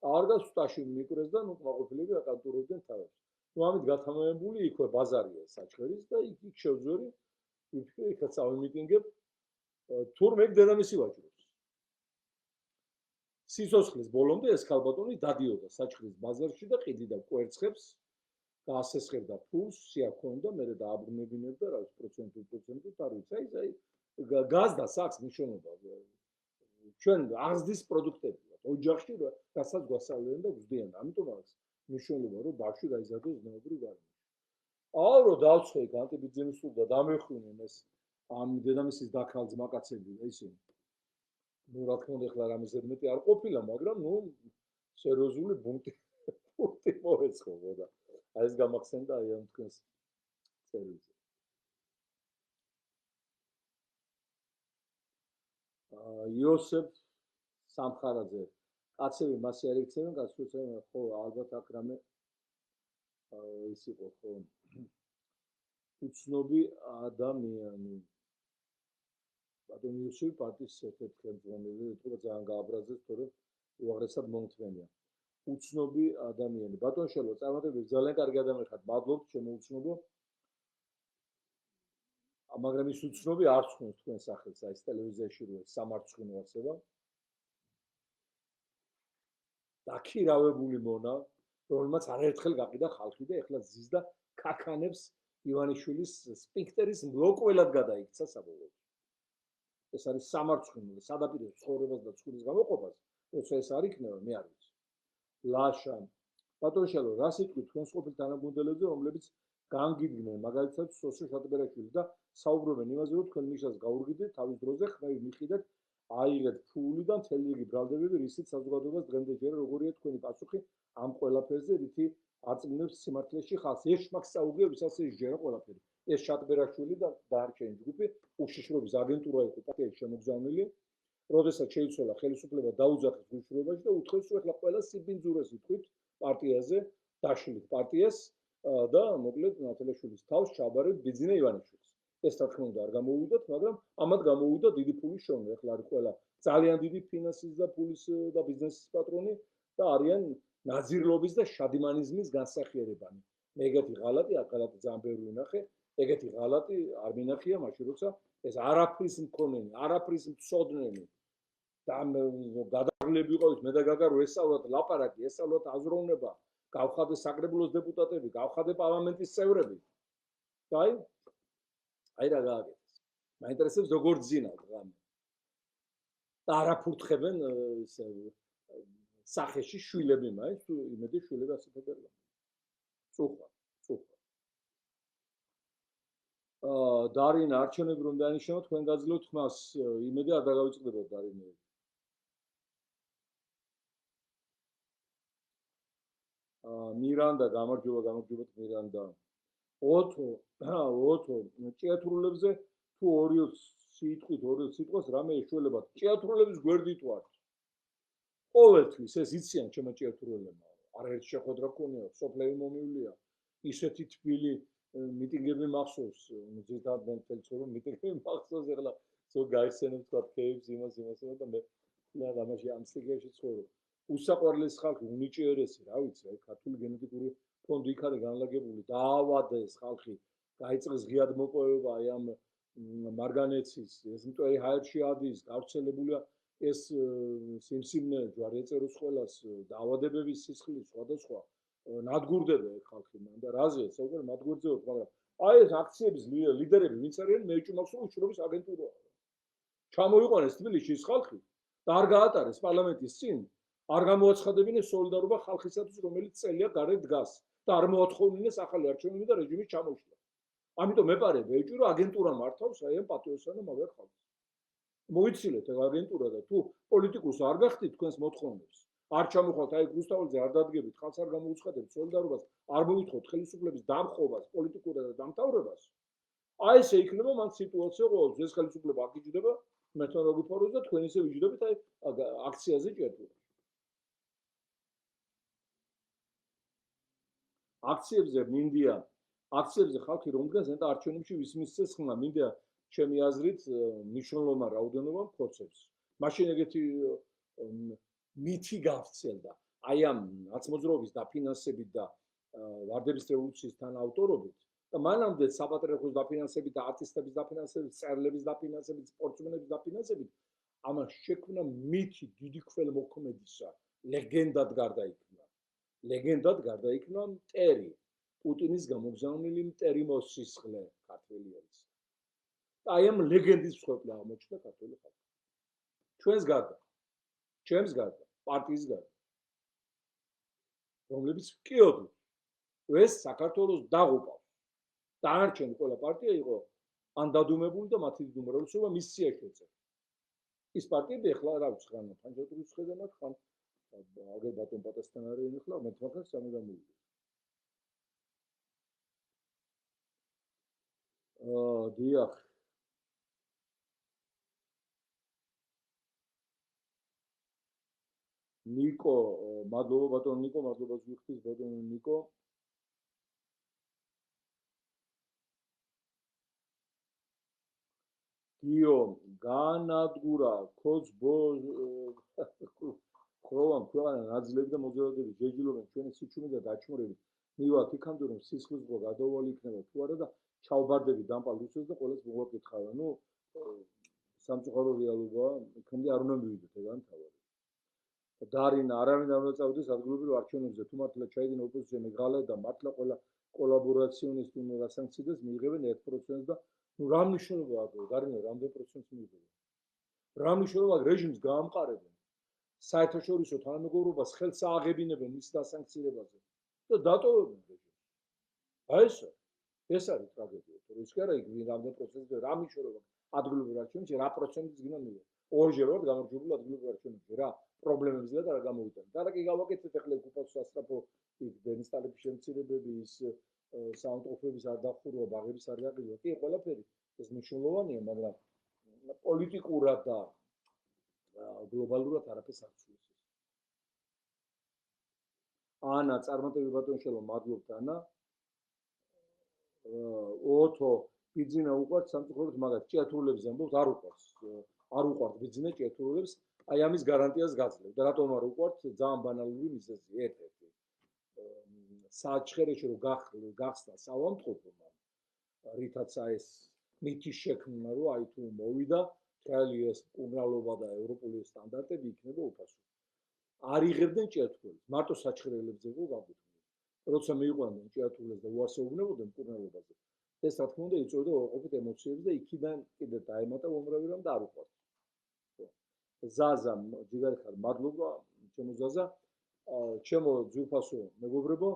კარგად სტაში მიკრეს და კმაყოფილები აკანტურებდნენ თავს. ამით გათამამებული იქვე ბაზარია საჩხერის და იქ შევძვერი იქაც ავიმიტინგებ თურმე დედამისი ვაჭრობს. სიცოცხლის ბოლომდე ეს ქალბატონი დადიოდა საჩხერის ბაზარში და ყიდიდა კვერცხებს, გაასესხებდა ფულს, სიაქონდა, მერე დააბრუნებინებდა რა ვიცი პროცენტით არ ვიცი. აი გაზდა საქს მნიშვნელობა. ჩვენ აღზრდის პროდუქტები ვართ ოჯახში, რასაც გვასწავლიან და გვზდიან. ამიტომ არის მნიშვნელობა რომ ბავშვი გაიზარდოს ზნეობრივ გარემოში. რომ დავცხე იქ ანტიბიზნესურ და დამეხვინენ ეს ამ დედამისის დაქალ ძმაკაცები და ისინი. რა თქმა უნდა ახლა რამე ზედმეტი არ ყოფილა, მაგრამ სერიოზული ბუნტი მოეწყო და აი ეს გამახსენდა აი ამ თქვენს წერილზე. იოსებ სამხარაძე კაცები მასე არ იქცევენ, კაცები ხო ალბათ აქ რამე ის იყო ხო უცნობი ადამიანი. ბატონი იოსები პარტიის ერთ-ერთი ხელმძღვანელი, ეთქვა ძალიან გააბრაზეს, თორემ უაღრესად მომთმენია. უცნობი ადამიანი. ბატონ შელო, წარმატებები ძალიან კარგი ადამიანი ხართ, მადლობთ შემოუცნობო. მაგრამ ის უცნობი არ ცხუნს თქვენ სახელს, აი ეს ტელევიზიაში რო სამარცხვინო არსება. დაქირავებული მონა, რომელმაც არაერთხელ გაყიდა ხალხი და ეხლა ზის და ქაქანებს ივანიშვილის სპინკტერის მლოკველად გადაიქცა საბოლოოდ. ეს არის სამარცხვინო, სადაპირე ცხოვრებას და ცხვრის გამოყოფას, როცა ეს არ იქნება, მე არ ვიცი. ლაშა. ბატონ შელო, რა სიტყვით თქვენს ყოფილ თანამგონდელებზე, რომლებიც განგიდნენ, მაგალითად, სოსო შატბერაშვილი და საუბრობენ იმაზე, რომ თქვენ ნიშას გაურგიდეთ, თავის დროზე ხმები მიხიდეთ, აიღეთ ფული და მთელი რიგი ბრალდებები, რისით საზოგადოებას დღემდე ჯერა როგორია თქვენი პასუხი ამ ყველაფერზე, რითი აწმუნებს სიმართლეში ხალხს. ეს შმაკს წაუგია, ვისაც ეს ჯერა ყველაფერი. ეს შატბერაშვილი და დარჩენი ჯგუფი უშიშრობის აგენტურა იყო პარტიის შემოგზავნილი. როდესაც შეიცვალა ხელისუფლება დაუძახეს უშიშრობაში და უთხრეს, რომ ახლა ყველა სიბინძურეს ითქვით პარტიაზე, დაშლით პარტიას და მოკლედ ნათელაშვილის თავს ჩაბარეთ ბიძინა ივანიშვილს. ეს რა თქმა უნდა არ გამოვიდათ, მაგრამ ამათ გამოვიდა დიდი ფულის შოვნი. ახლა არის ყველა ძალიან დიდი ფინანსის და ფულის და ბიზნესის პატრონი და არიან ნაძირლობის და შადიმანიზმის განსახიერებანი. მე ეგეთი ღალატი, აქ ღალატი ძალიან ბევრი ვინახე, ეგეთი ღალატი არ მინახია მაშინ, როცა ეს არაფრის მქონენი, არაფრის მცოდნენი და გადაღლები იყავით, მე და გაგარო ესწავლოთ ლაპარაკი, ესწავლოთ აზროვნება, გავხადე საკრებულოს დეპუტატები, გავხადე პარლამენტის წევრები. და აი რა გააკეთეს. მაინტერესებს როგორ ძინავთ რამე. და არაფურთხებენ სახეში შვილები მაინც, თუ იმედი შვილები ასეთებია. წუხვა. დარინა, არჩევნები რომ დაინიშნოთ, თქვენ გაძლევთ ხმას, იმედი არ დაგავიწყდებოდ დარინები. მირანდა, გამარჯობა მირანდა. ოთო, ჭიათურულებზე თუ 2 სიტყვას რამე ეშველებათ. ჭიათურულების გვერდით ვართ. ყოველთვის ეს იციან ჩემო ჭიათურულებმა. არაერთი შეხვედრა გქონია, სოფლები მომივლია, ისეთი თბილი მიტინგები მახსოვს, ზედად მე მთელი ცხოვრება მიტინგები მახსოვს, ეხლა ზოგ გაიხსენებ თქვა ქეებს იმას და მე და ამაში ამ სტიგიაში ცხოვრობ. უსაყვარლესი ხალხი, უნიჭიერესი, რა ვიცი, აი ქართული გენეტიკური ფონდი იქ არის განლაგებული, დაავადეს ხალხი, გაიწყეს ღიად მოპოვება აი ამ მარგანეცის, ეს მტვერი ჰაერში ადის, გავრცელებულია ეს სიმსივნე ჯვარი ეწეროს ყველას, დაავადებების სისხლის სხვადასხვა ნადგურდება ხალხი მან და რაზე საუბარი ნადგურზე ვარ, მაგრამ აი ეს აქციების ლიდერები ვინც არიან მეჭუმახსო უშრობის აგენტურაა. ჩამოიყვანეს თბილისში ის ხალხი და არ გაატარეს პარლამენტის წინ, არ გამოაცხადებინეს სოლიდარობა ხალხისათვის, რომელიც წელია გარეთ დგას და არ მოათხოვინეს ახალი არჩევნები და რეჟიმის ჩამოშლა. ამიტომ მეპარება ეჭვი, რომ აგენტურა მართავს აი ამ პატრიოტსა და მაგარ ხალხს. მოიცილეთ ეგ აგენტურა და თუ პოლიტიკურს არ გახდით თქვენს მოთხოვნებს, არ ჩამოხვალთ აი რუსთაველზე არ დადგებით, ხალხს არ გამოუცხადებთ სოლიდარობას, არ მოვითხოვთ ხელისუფლების დამხობას, პოლიტიკურად და დამთავრებას, აი ესე იქნება მან სიტუაცია ყოველთვის ეს ხელისუფლება აგიჯდება, მე თან რო გიფოროს და თქვენ ისე ვიჯდებით აი აქციაზე ჭერტურა. აქციებზე მინდია, აქციებზე ხალხი რომ დგას და არჩევნებში ვის მისცეს ხმა, მინდია ჩემი აზრით მნიშვნელოვან რაოდენობა ხოცებს. მაშინ ეგეთი მითი გავრცელდა. აი ამ ნაცმოძრაობის დაფინანსებით და ვარდების რევოლუციის თანაავტორობით და მანამდე საპატრიარქოს დაფინანსებით და არტისტების დაფინანსებით, წერლების დაფინანსებით, სპორტსმენების დაფინანსებით ამას შექმნა მითი დიდი ქველმოქმედისა, ლეგენდად გარდაიქმნა. ლეგენდად გარდაიქმნა მტერი, პუტინის გამოგზავნილი მტერი მოსისხლე ქართველი არის. და აი ამ ლეგენდის მსხვერპლი აღმოჩნდა ქართული ხალხი. ჩვენს გარდა, ჩემს გარდა, პარტიის გარდა, რომლებიც ვკიოდით, ეს საქართველოს დაღუპავს. დანარჩენი ყველა პარტია იყო ან დადუმებული და მათი უმრავლესობა მის სიაში ეწევა. ის პარტიები ეხლა რა ვიცი, ხან ფანჯატურის ხედავთ, ხან აგერ ბატონ პატასთან არის ეხლა, მე თქვენ სამუდამოა. დიახ. ნიკო, მადლობა ბატონ ნიკო, მადლობა ზუხტის ბატონ ნიკო. გიო, განადგურა, ქოცბო ხროვან ქვეყანა ნაძლები და მოძრაობები შეჯილობენ ჩვენი სიჩუმე და დაჩმურებით. მივაქვს იქამდე რომ სისხლის ზღვა გადავალი იქნება თუ არა და ჩავბარდები დამპალ რუსეთს და ყოველს მოვაკითხავენ. ნუ სამწუხარო რეალობაა, იქამდე არ უნდა მივიდეთ ეგან თავად. დარინა, არავინ არ უნდა წავიდეს ადგილობრივ არჩევნებზე, თუ მართლა ჩაიდინა ოპოზიცია მიღალა და მართლა ყველა კოლაბორაციონისტი უნდა გასანქციდეს, მიიღებენ 1%-ს და ნუ რა მნიშვნელობა აქვს, დარინა, რამდენ პროცენტს მიიღებენ? რა მნიშვნელობა აქვს რეჟიმს გაამყარებენ? საერთაშორისო თანამეგობრობას ხელს ააღებინებენ მის დასანქცირებაზე და დატოვებენ რეჟიმს. აი ეს არის ტრაგედია. რომ ის კი არა იქ რამდენ პროცენტზე რა მნიშვნელობა ადგილობრივ არჩევნებში რა პროცენტიც გინდა მიიღო. ორჯერ ვარ გამარჯვებული ადგილობრივ არჩევნებში რა პრობლემებზე და რა გამოვიტანე. და რა კი გავაკეთეთ ახლა ოკუპაციის სასწრაფო იქ დენისტალების შემცირებები ის საავტოფების არ დახურვა, ბაღების არ გაყიდვა. კი ყველაფერი ეს მნიშვნელოვანია, მაგრამ პოლიტიკურად და გლობალურად არაფერს არ ცვლის. ანა, წარმატებული ბატონშალო, მადლობთ ანა. ოთო, ბიძინა უყვართ სამწუხაროდ მაგათ ჭიათურულებს ამბობთ, არ უყვართ. არ უყვართ ბიძინა ჭიათურულებს, აი ამის გარანტიას გაძლევ. და რატომ არ უყვართ? ძალიან ბანალური მიზეზი, ერთ-ერთი. საჩხერეში რომ გახსნა საავადმყოფო, რითაც ეს მითი შექმნა, რომ აი თუ მოვიდა მთელი ეს უმრავლობა და ევროპული სტანდარტები იქნება უფასო. არ იღებდნენ ჭიათურებს, მარტო საჩხერეებზე იყო გაკუთვნილი. როცა მიიყვანდნენ ჭიათურებს და უარსებობდნენ მკურნალობაზე, ეს რა თქმა უნდა იწვევდა უარყოფით ემოციებს და იქიდან კიდე დაემატა უამრავი რამ და არ უყვართ. ზაზა, ჯიგარი ხარ, მადლობა, ჩემო ზაზა, ჩემო ძვირფასო მეგობრებო,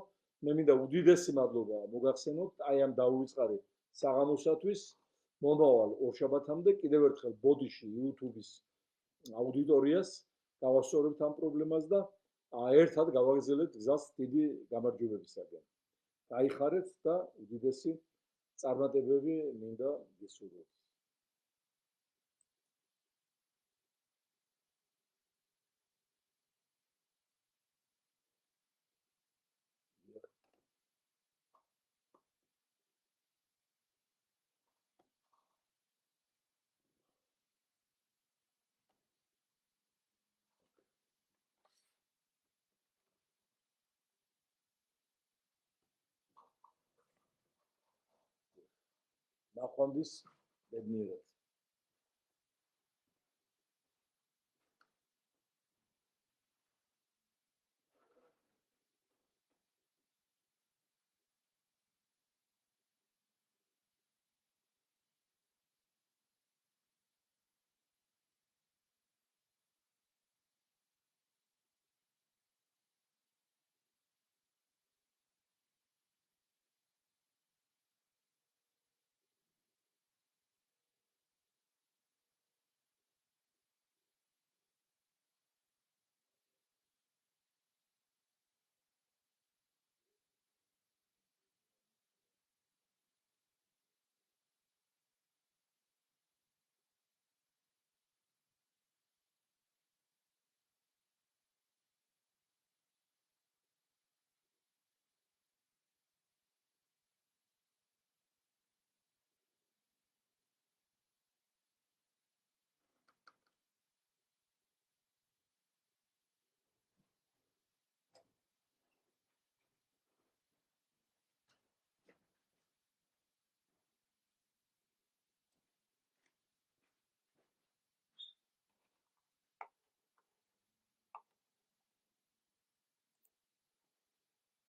მე მინდა უდიდესი მადლობა მოგახსენოთ აი ამ დაუვიწყარი საღამოსათვის. მომავალ ორშაბათამდე კიდევ ერთხელ ბოდიში YouTube-ის აუდიტორიას გავასწორებთ ამ პრობლემას და ერთად გავაგრძელებთ გზას დიდი გამარჯვებებისაკენ. გაიხარეთ და უდიდესი წარმატებები მინდა გისურვოთ. ნახვამდის ბედნიერებას.